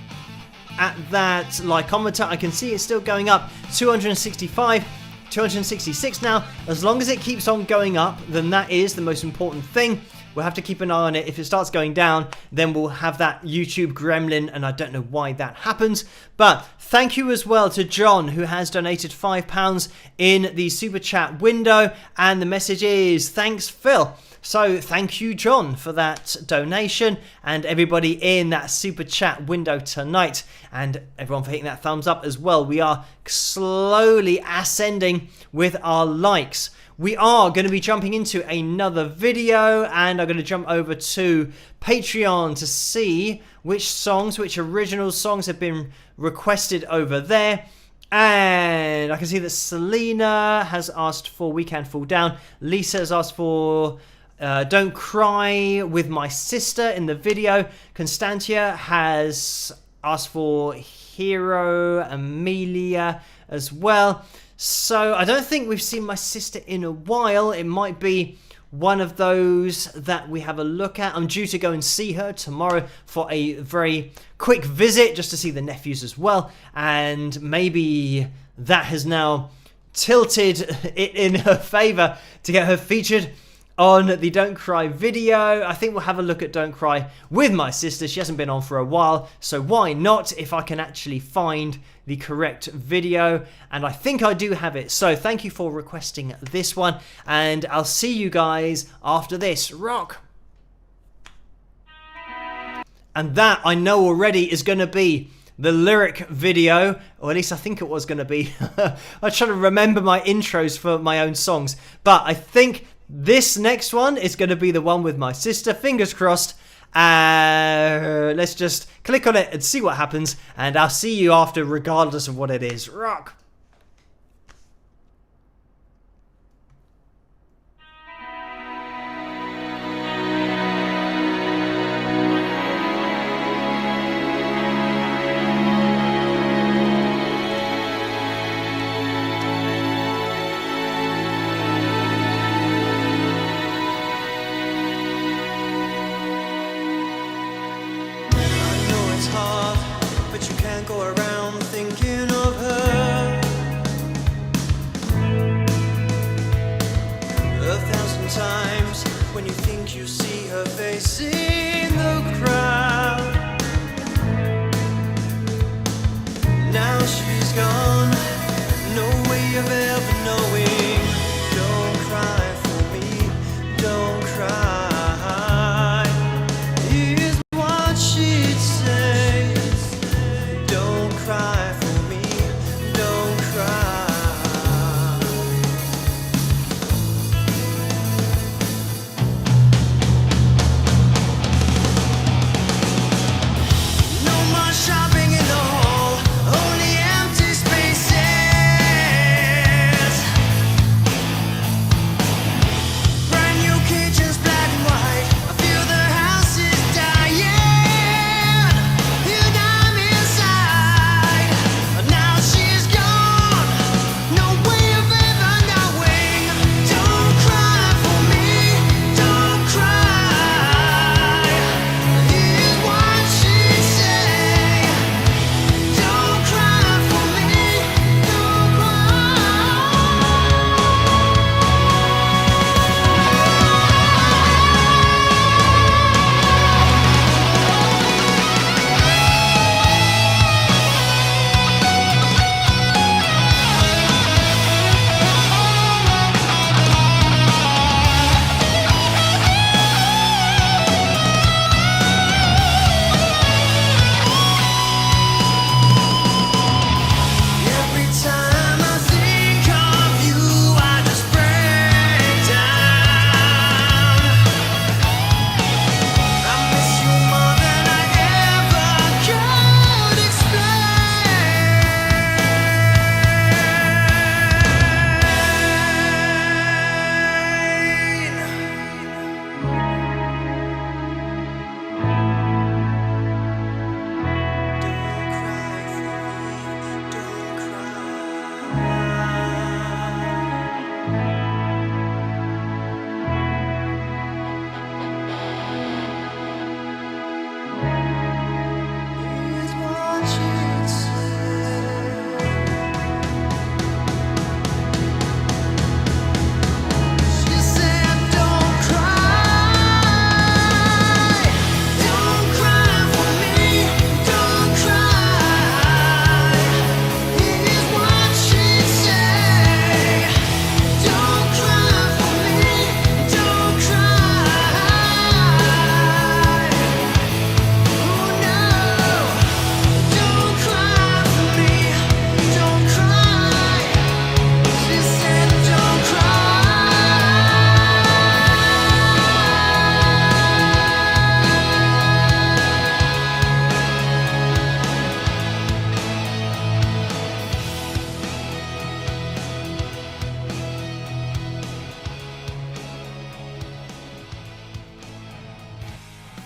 at. That likeometer, I can see it's still going up, 265, 266 now. As long as it keeps on going up, then that is the most important thing. We'll have to keep an eye on it. If it starts going down, then we'll have that YouTube gremlin, and I don't know why that happens. But thank you as well to John, who has donated £5 in the super chat window, and the message is thanks, Phil. So thank you, John, for that donation, and everybody in that super chat window tonight, and everyone for hitting that thumbs up as well. We are slowly ascending with our likes. We are going to be jumping into another video, and I'm going to jump over to Patreon to see which original songs have been requested over there. And I can see that Selena has asked for We Can Fall Down. Lisa has asked for Don't Cry with My Sister in the video. Constantia has asked for Hero Amelia as well. So I don't think we've seen My Sister in a while. It might be one of those that we have a look at. I'm due to go and see her tomorrow for a very quick visit, just to see the nephews as well. And maybe that has now tilted it in her favour to get her featured on the Don't Cry video. I think we'll have a look at Don't Cry with My Sister. She hasn't been on for a while, so why not, if I can actually find the correct video. And I think I do have it. So thank you for requesting this one, and I'll see you guys after this. Rock! And that, I know already, is going to be the lyric video, or at least I think it was going to be. I'm trying to remember my intros for my own songs, but I think this next one is going to be the one with My Sister. Fingers crossed. Let's just click on it and see what happens, and I'll see you after regardless of what it is. Rock!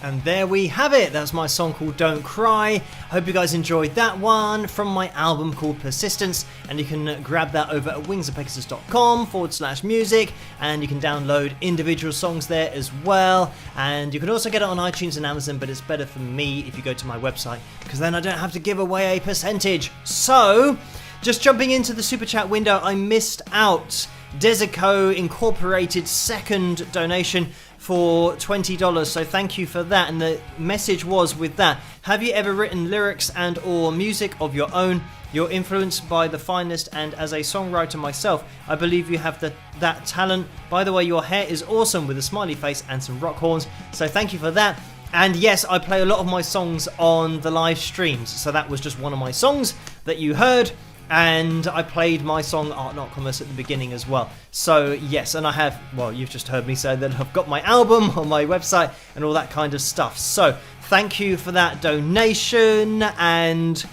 And there we have it. That's my song called Don't Cry. Hope you guys enjoyed that one from my album called Persistence. And you can grab that over at wingsofpegasus.com/music. And you can download individual songs there as well. And you can also get it on iTunes and Amazon, but it's better for me if you go to my website, because then I don't have to give away a percentage. So, just jumping into the super chat window, I missed out Desico Incorporated second donation for $20, so thank you for that. And the message was with that: have you ever written lyrics and or music of your own? You're influenced by the finest, and as a songwriter myself, I believe you have that talent. By the way, your hair is awesome with a smiley face and some rock horns, so thank you for that. And yes, I play a lot of my songs on the live streams, so that was just one of my songs that you heard. And I played my song Art Not Commerce at the beginning as well. So yes, and I have, well, you've just heard me say that I've got my album on my website and all that kind of stuff. So thank you for that donation. And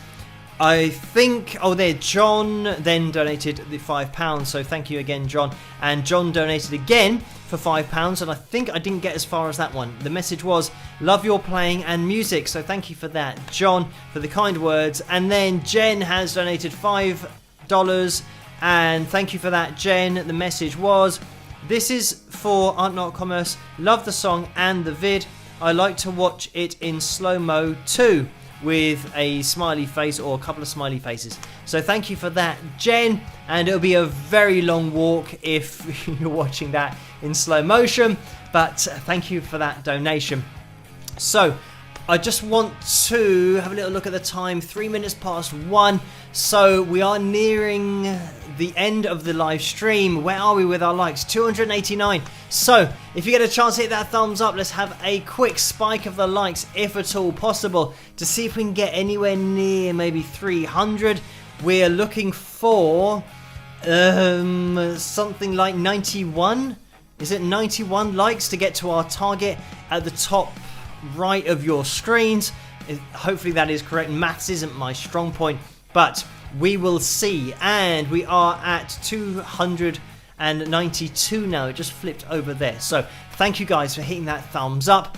I think, oh there, John then donated the £5. So thank you again, John. And John donated again for £5, and I think I didn't get as far as that one. The message was, love your playing and music. So thank you for that, John, for the kind words. And then Jen has donated $5, and thank you for that, Jen. The message was, this is for Art Not Commerce. Love the song and the vid. I like to watch it in slow-mo too, with a smiley face or a couple of smiley faces. So thank you for that, Jen, and it'll be a very long walk if you're watching that in slow motion, but thank you for that donation. So I just want to have a little look at the time, 3 minutes past 1, so we are nearing the end of the live stream. Where are we with our likes? 289. So if you get a chance to hit that thumbs up, let's have a quick spike of the likes, if at all possible, to see if we can get anywhere near maybe 300. We're looking for something like 91. Is it 91 likes to get to our target at the top right of your screens? Hopefully that is correct. Maths isn't my strong point, but we will see. And we are at 292 now. It just flipped over there. So thank you guys for hitting that thumbs up.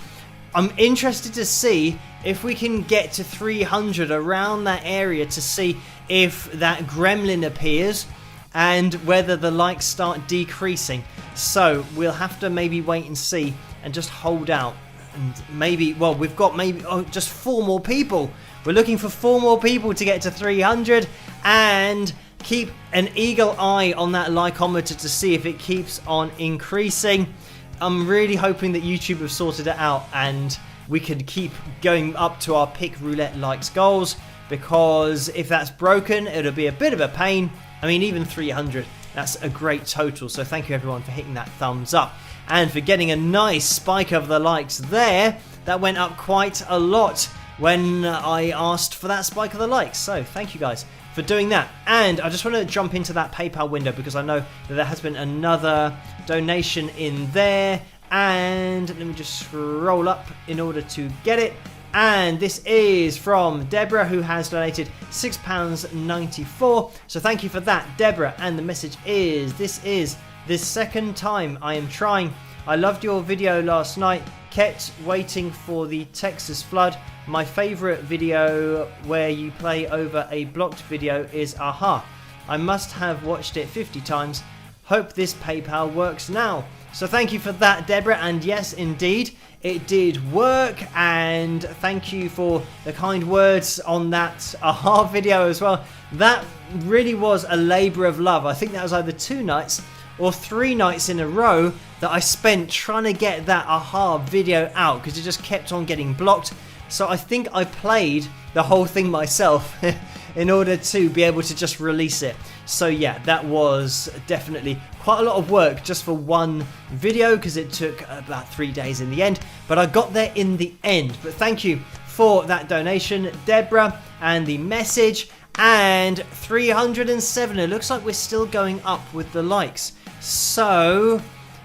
I'm interested to see if we can get to 300 around that area, to see if that gremlin appears and whether the likes start decreasing. So we'll have to maybe wait and see and just hold out. And maybe, well, we've got maybe just 4 more people. We're looking for 4 more people to get to 300, and keep an eagle eye on that likeometer to see if it keeps on increasing. I'm really hoping that YouTube have sorted it out and we could keep going up to our pick roulette likes goals, because if that's broken, it'll be a bit of a pain. I mean, even 300, that's a great total. So thank you everyone for hitting that thumbs up and for getting a nice spike of the likes there. That went up quite a lot when I asked for that spike of the likes. So thank you guys for doing that. And I just want to jump into that PayPal window, because I know that there has been another donation in there. And let me just scroll up in order to get it. And this is from Deborah, who has donated £6.94. So thank you for that, Deborah. And the message is, this is the second time I am trying. I loved your video last night. Kept waiting for the Texas flood. My favourite video where you play over a blocked video is Aha. I must have watched it 50 times. Hope this PayPal works now. So thank you for that, Deborah. And yes, indeed, it did work. And thank you for the kind words on that Aha video as well. That really was a labour of love. I think that was either 2 nights or 3 nights in a row that I spent trying to get that Aha video out, because it just kept on getting blocked. So I think I played the whole thing myself in order to be able to just release it. So yeah, that was definitely quite a lot of work just for one video, because it took about 3 days in the end, but I got there in the end. But thank you for that donation, Deborah, and the message. And 307, it looks like we're still going up with the likes. So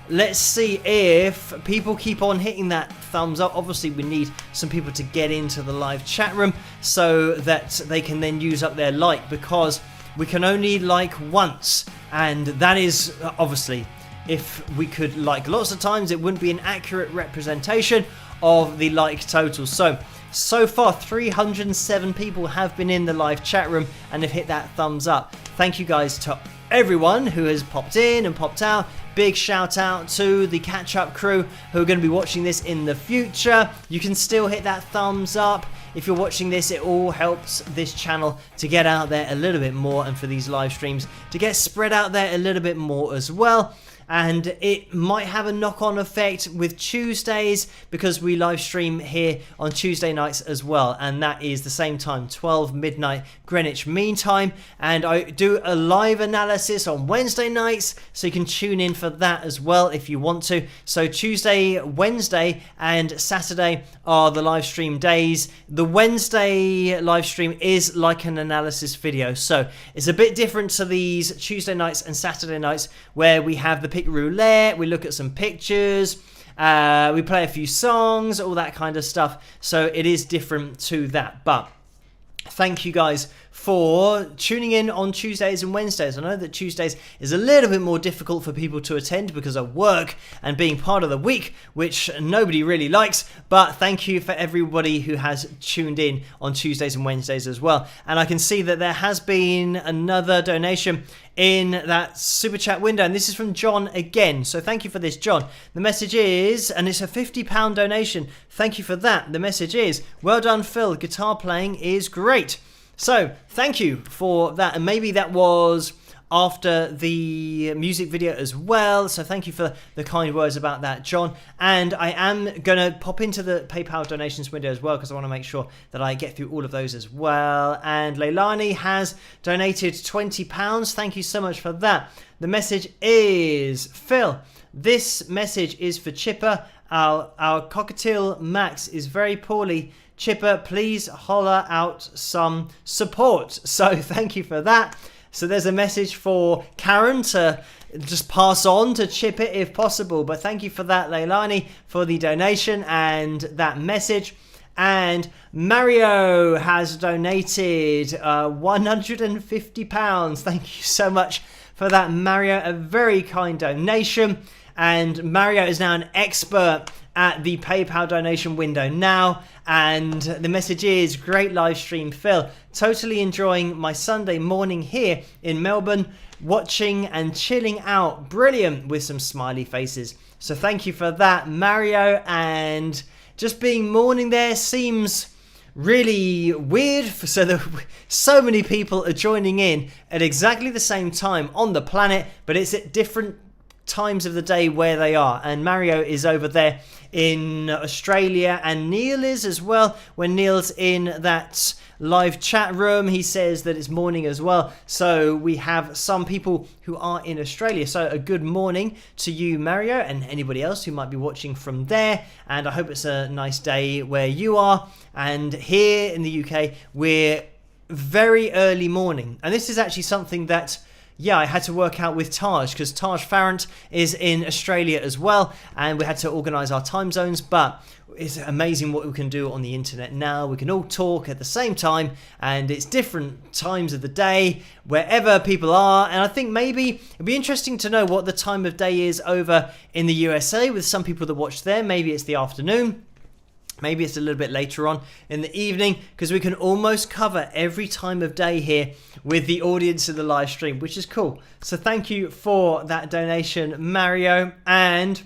let's see if people keep on hitting that thumbs up. Obviously we need some people to get into the live chat room so that they can then use up their like, because we can only like once, and that is obviously, if we could like lots of times, it wouldn't be an accurate representation of the like total. So far 307 people have been in the live chat room and have hit that thumbs up. Thank you guys to everyone who has popped in and popped out. Big shout out to the catch up crew who are going to be watching this in the future. You can still hit that thumbs up. If you're watching this, it all helps this channel to get out there a little bit more, and for these live streams to get spread out there a little bit more as well. And it might have a knock-on effect with Tuesdays, because we live stream here on Tuesday nights as well, and that is the same time, 12 midnight Greenwich Mean Time. And I do a live analysis on Wednesday nights, so you can tune in for that as well if you want to. So Tuesday, Wednesday and Saturday are the live stream days. The Wednesday live stream is like an analysis video, so it's a bit different to these Tuesday nights and Saturday nights where we have the roulette, we look at some pictures, we play a few songs, all that kind of stuff. So it is different to that. But thank you guys for tuning in on Tuesdays and Wednesdays. I know that Tuesdays is a little bit more difficult for people to attend because of work and being part of the week, which nobody really likes, but thank you for everybody who has tuned in on Tuesdays and Wednesdays as well. And I can see that there has been another donation in that super chat window, and this is from John again, so thank you for this, John. The message is, and it's a £50 donation, thank you for that. The message is, well done Phil, guitar playing is great. So thank you for that, and maybe that was after the music video as well, so thank you for the kind words about that, John. And I am going to pop into the PayPal donations window as well, because I want to make sure that I get through all of those as well. And Leilani has donated £20. Thank you so much for that. The message is, Phil, this message is for Chipper. Our cockatiel Max is very poorly. Chipper, please holler out some support. So thank you for that. So there's a message for Karen to just pass on to Chipper if possible. But thank you for that, Leilani, for the donation and that message. And Mario has donated £150. Thank you so much for that, Mario. A very kind donation. And Mario is now an expert at the PayPal donation window now. And the message is, great live stream, Phil. Totally enjoying my Sunday morning here in Melbourne, watching and chilling out. Brilliant, with some smiley faces. So thank you for that, Mario. And just being morning there seems really weird, so that so many people are joining in at exactly the same time on the planet, but it's at different times of the day where they are. And Mario is over there in Australia, and Neil is as well. When Neil's in that live chat room, he says that it's morning as well. So we have some people who are in Australia. So a good morning to you, Mario, and anybody else who might be watching from there. And I hope it's a nice day where you are. And here in the UK, we're very early morning, and this is actually something that I had to work out with Taj, because Taj Farrant is in Australia as well, and we had to organise our time zones. But it's amazing what we can do on the internet now. We can all talk at the same time, and it's different times of the day wherever people are. And I think maybe it'd be interesting to know what the time of day is over in the USA with some people that watch there. Maybe it's the afternoon. Maybe it's a little bit later on in the evening, because we can almost cover every time of day here with the audience of the live stream, which is cool. So thank you for that donation, Mario. And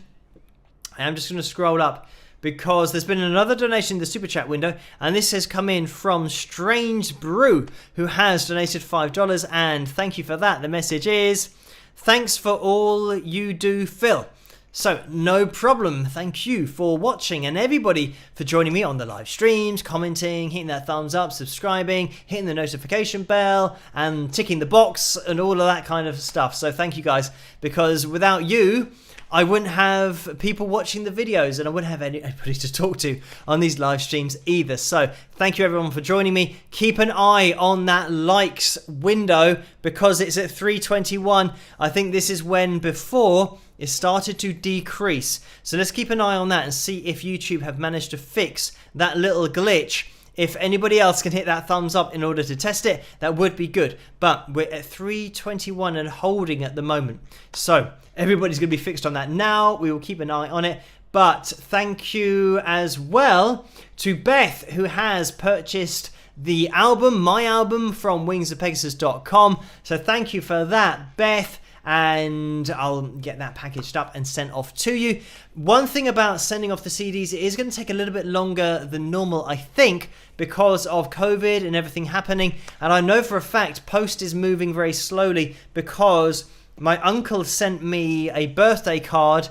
I'm just going to scroll up, because there's been another donation in the super chat window, and this has come in from Strange Brew, who has donated $5, and thank you for that. The message is, thanks for all you do, Phil. So, no problem. Thank you for watching, and everybody for joining me on the live streams, commenting, hitting that thumbs up, subscribing, hitting the notification bell, and ticking the box, and all of that kind of stuff. So thank you guys, because without you, I wouldn't have people watching the videos, and I wouldn't have anybody to talk to on these live streams either. So thank you everyone for joining me. Keep an eye on that likes window, because it's at 321. I think this is when before it started to decrease. So let's keep an eye on that and see if YouTube have managed to fix that little glitch. If anybody else can hit that thumbs up in order to test it, that would be good. But we're at 321 and holding at the moment. So everybody's going to be fixed on that now. We will keep an eye on it. But thank you as well to Beth, who has purchased the album, my album, from wingsofpegasus.com. So thank you for that, Beth. And I'll get that packaged up and sent off to you. One thing about sending off the CDs, it is going to take a little bit longer than normal, I think, because of COVID and everything happening. And I know for a fact post is moving very slowly because my uncle sent me a birthday card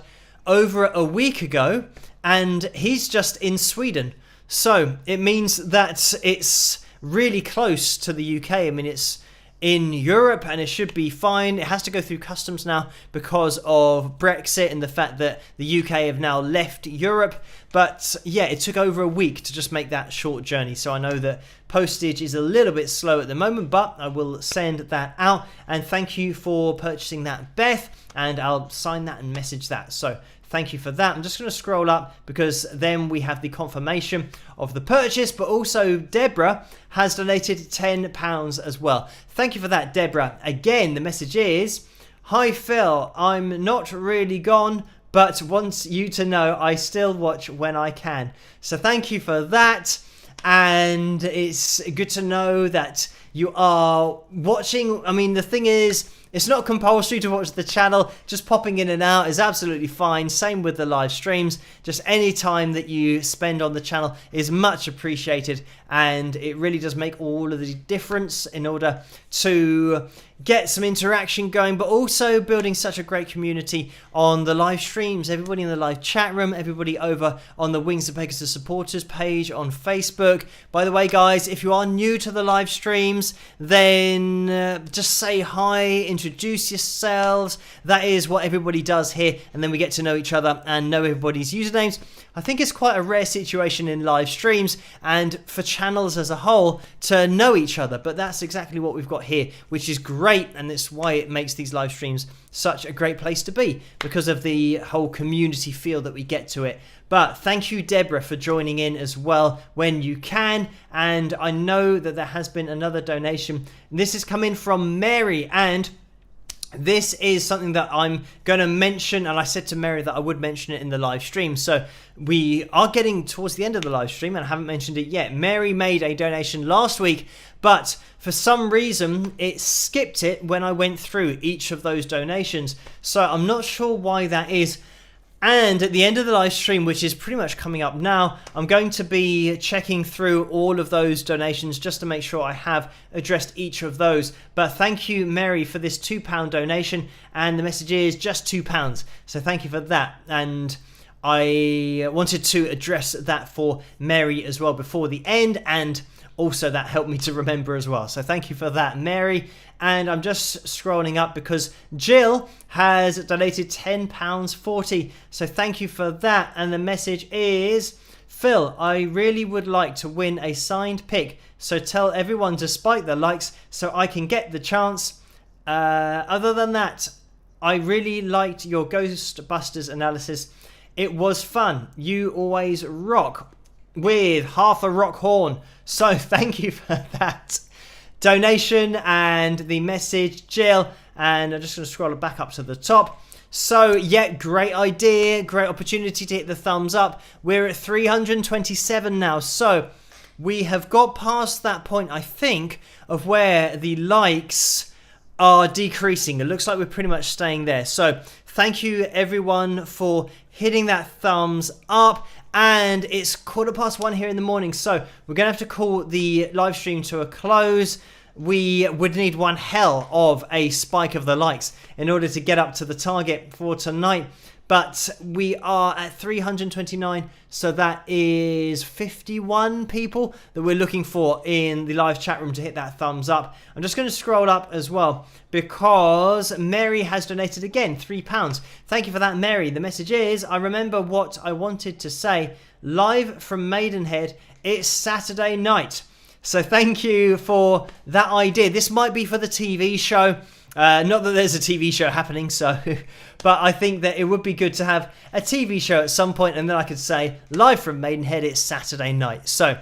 over a week ago and he's just in Sweden. So it means that it's really close to the UK. I mean, it's in Europe and it should be fine. It has to go through customs now because of Brexit and the fact that the UK have now left Europe. But yeah, it took over a week to just make that short journey. So I know that postage is a little bit slow at the moment, but I will send that out. And thank you for purchasing that, Beth. And I'll sign that and message that. So thank you for that. I'm just going to scroll up because then we have the confirmation of the purchase, but also Deborah has donated £10 as well. Thank you for that, Deborah. Again, the message is, "Hi Phil, I'm not really gone, but want you to know I still watch when I can." So thank you for that. And it's good to know that you are watching. I mean, the thing is, it's not compulsory to watch the channel. Just popping in and out is absolutely fine. Same with the live streams. Just any time that you spend on the channel is much appreciated. And it really does make all of the difference in order to get some interaction going, but also building such a great community on the live streams. Everybody in the live chat room, everybody over on the Wings of Pegasus supporters page on Facebook. By the way, guys, if you are new to the live streams, then just say hi, introduce yourselves. That is what everybody does here, and then we get to know each other and know everybody's usernames. I think it's quite a rare situation in live streams and for channels as a whole to know each other, but that's exactly what we've got here, which is great, and that's why it makes these live streams such a great place to be, because of the whole community feel that we get to it. But thank you, Deborah, for joining in as well when you can. And I know that there has been another donation. This is coming from Mary, and this is something that I'm going to mention, and I said to Mary that I would mention it in the live stream. So we are getting towards the end of the live stream, and I haven't mentioned it yet. Mary made a donation last week, but for some reason it skipped it when I went through each of those donations. So I'm not sure why that is. And at the end of the live stream, which is pretty much coming up now, I'm going to be checking through all of those donations just to make sure I have addressed each of those. But thank you, Mary, for this £2 donation. And the message is just £2. So thank you for that. And I wanted to address that for Mary as well before the end. And also that helped me to remember as well. So thank you for that, Mary. And I'm just scrolling up because Jill has donated £10.40. So thank you for that. And the message is, "Phil, I really would like to win a signed pic. So tell everyone to spike the likes so I can get the chance. Other than that, I really liked your Ghostbusters analysis. It was fun. You always rock with half a rock horn." So thank you for that donation and the message, Jill. And I'm just going to scroll back up to the top. So yeah, great idea, great opportunity to hit the thumbs up. We're at 327 now, so we have got past that point, I think, of where the likes are decreasing. It looks like we're pretty much staying there. So thank you everyone for hitting that thumbs up. And it's 1:15 here in the morning, so we're going to have to call the live stream to a close. We would need one hell of a spike of the likes in order to get up to the target for tonight. But we are at 329, so that is 51 people that we're looking for in the live chat room to hit that thumbs up. I'm just going to scroll up as well because Mary has donated again, £3. Thank you for that, Mary. The message is, "I remember what I wanted to say. Live from Maidenhead, it's Saturday night." So thank you for that idea. This might be for the TV show. Not that there's a TV show happening, so, but I think that it would be good to have a TV show at some point, and then I could say, "Live from Maidenhead, it's Saturday night." So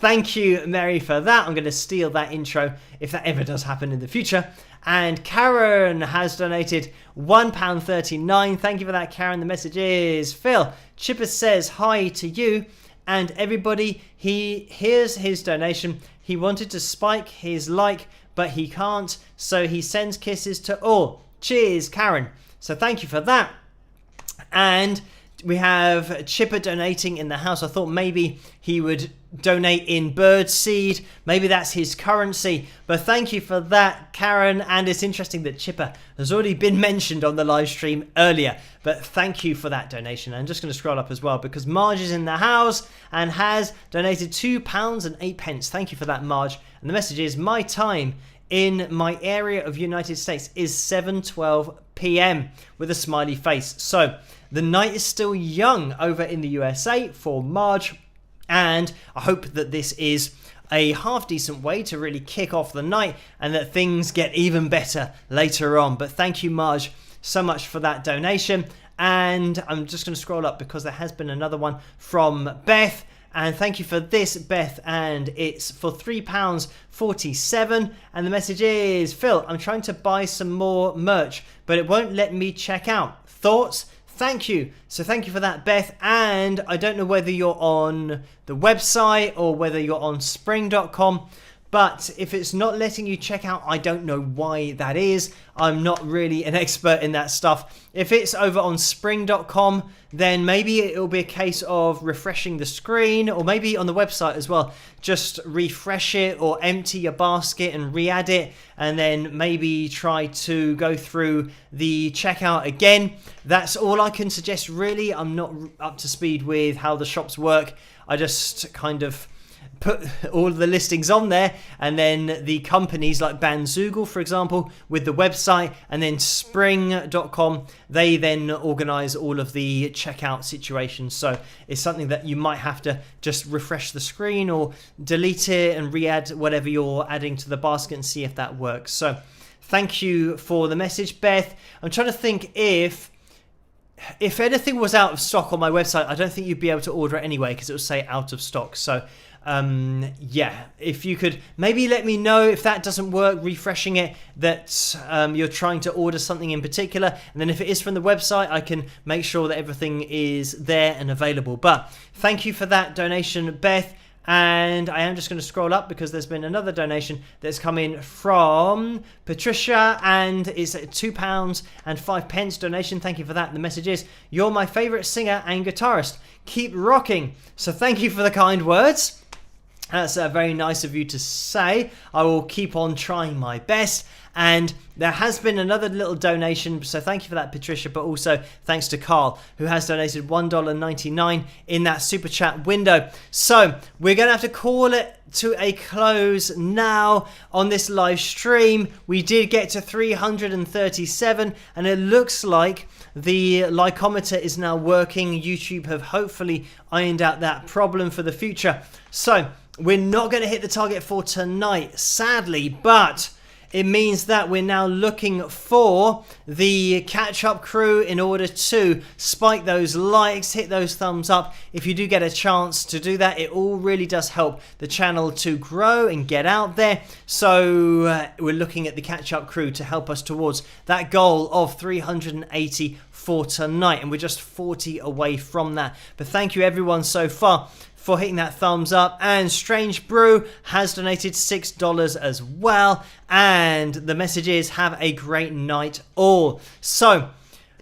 thank you, Mary, for that. I'm going to steal that intro if that ever does happen in the future. And Karen has donated £1.39. Thank you for that, Karen. The message is, Phil, Chipper says hi to you and everybody. Here's his donation. He wanted to spike his like, but he can't, so he sends kisses to all. Cheers, Karen. So thank you for that. And we have Chipper donating in the house. I thought maybe he would donate in bird seed. Maybe that's his currency. But thank you for that, Karen. And it's interesting that Chipper has already been mentioned on the live stream earlier. But thank you for that donation. I'm just going to scroll up as well because Marge is in the house and has donated £2.08. Thank you for that, Marge. And the message is, my time in my area of United States is 7:12 p.m. with a smiley face. So the night is still young over in the USA for Marge, and I hope that this is a half decent way to really kick off the night and that things get even better later on. But thank you, Marge, so much for that donation. And I'm just going to scroll up because there has been another one from Beth. And thank you for this, Beth, and it's for £3.47. And the message is, Phil, I'm trying to buy some more merch, but it won't let me check out. Thoughts? Thank you. So thank you for that, Beth. And I don't know whether you're on the website or whether you're on spring.com. But if it's not letting you check out, I don't know why that is. I'm not really an expert in that stuff. If it's over on spring.com, then maybe it'll be a case of refreshing the screen, or maybe on the website as well. Just refresh it or empty your basket and re-add it, and then maybe try to go through the checkout again. That's all I can suggest, really. I'm not up to speed with how the shops work. I just kind of put all of the listings on there, and then the companies like Bandzoogle, for example, with the website, and then spring.com, they then organize all of the checkout situations. So it's something that you might have to just refresh the screen or delete it and re-add whatever you're adding to the basket and see if that works. So thank you for the message, Beth. I'm trying to think if anything was out of stock on my website, I don't think you'd be able to order it anyway because it will say out of stock. So yeah, if you could maybe let me know if that doesn't work, refreshing it, that you're trying to order something in particular, and then if it is from the website, I can make sure that everything is there and available. But thank you for that donation, Beth. And I am just going to scroll up because there's been another donation that's come in from Patricia, and it's £2.05 donation. Thank you for that. And the message is, you're my favourite singer and guitarist. Keep rocking. So thank you for the kind words. That's very nice of you to say. I will keep on trying my best. And there has been another little donation, so thank you for that, Patricia, but also thanks to Carl, who has donated $1.99 in that super chat window. So we're going to have to call it to a close now on this live stream. We did get to 337, and it looks like the likeometer is now working. YouTube have hopefully ironed out that problem for the future. So we're not going to hit the target for tonight, sadly, but it means that we're now looking for the catch-up crew in order to spike those likes, hit those thumbs up. If you do get a chance to do that, it all really does help the channel to grow and get out there. So we're looking at the catch-up crew to help us towards that goal of 380 for tonight, and we're just 40 away from that. But thank you everyone so far for hitting that thumbs up. And Strange Brew has donated $6 as well, and the message is, have a great night all. So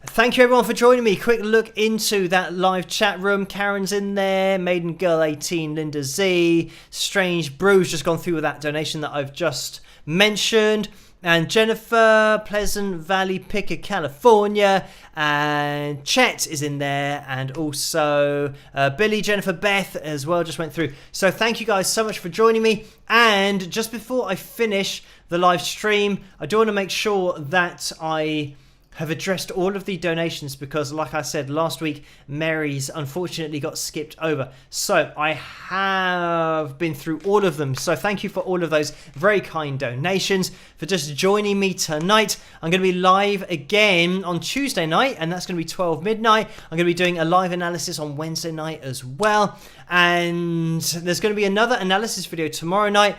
thank you everyone for joining me. Quick look into that live chat room. Karen's in there, Maiden Girl 18, Linda Z, Strange Brew's just gone through with that donation that I've just mentioned, and Jennifer, Pleasant Valley Picker, California, and Chet is in there, and also Billy, Jennifer, Beth as well just went through. So thank you guys so much for joining me. And just before I finish the live stream, I do want to make sure that I have addressed all of the donations because, like I said last week, Mary's unfortunately got skipped over. So I have been through all of them. So thank you for all of those very kind donations, for just joining me tonight. I'm going to be live again on Tuesday night, and that's going to be 12 midnight. I'm going to be doing a live analysis on Wednesday night as well. And there's going to be another analysis video tomorrow night.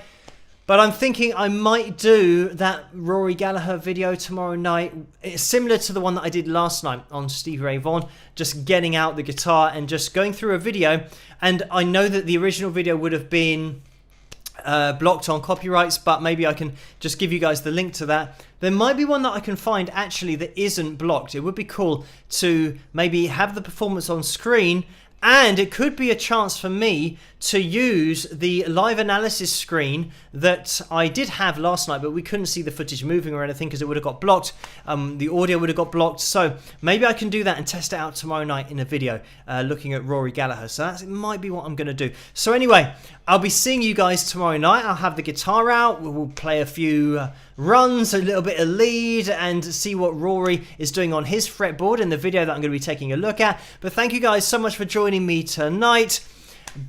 But I'm thinking I might do that Rory Gallagher video tomorrow night. It's similar to the one that I did last night on Stevie Ray Vaughan, just getting out the guitar and just going through a video. And I know that the original video would have been blocked on copyrights, but maybe I can just give you guys the link to that. There might be one that I can find actually that isn't blocked. It would be cool to maybe have the performance on screen, and it could be a chance for me to use the live analysis screen that I did have last night, but we couldn't see the footage moving or anything because it would have got blocked. The audio would have got blocked. So maybe I can do that and test it out tomorrow night in a video looking at Rory Gallagher. So that might be what I'm going to do. So anyway, I'll be seeing you guys tomorrow night. I'll have the guitar out. We'll play a few runs, a little bit of lead, and see what Rory is doing on his fretboard in the video that I'm going to be taking a look at. But thank you guys so much for joining me tonight.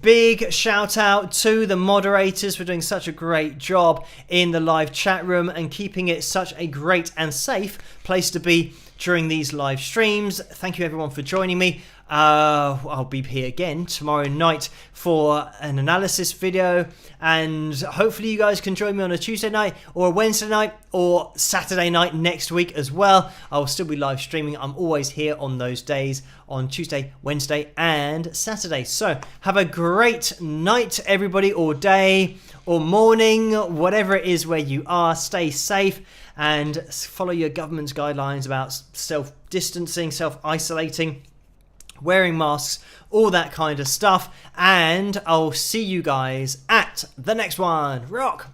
Big shout out to the moderators for doing such a great job in the live chat room and keeping it such a great and safe place to be during these live streams. Thank you everyone for joining me. I'll be here again tomorrow night for an analysis video, and hopefully you guys can join me on a Tuesday night or a Wednesday night or Saturday night next week as well. I'll still be live streaming. I'm always here on those days, on Tuesday, Wednesday and Saturday. So have a great night everybody, or day or morning, whatever it is where you are. Stay safe and follow your government's guidelines about self-distancing, self-isolating, wearing masks, all that kind of stuff. And I'll see you guys at the next one. Rock!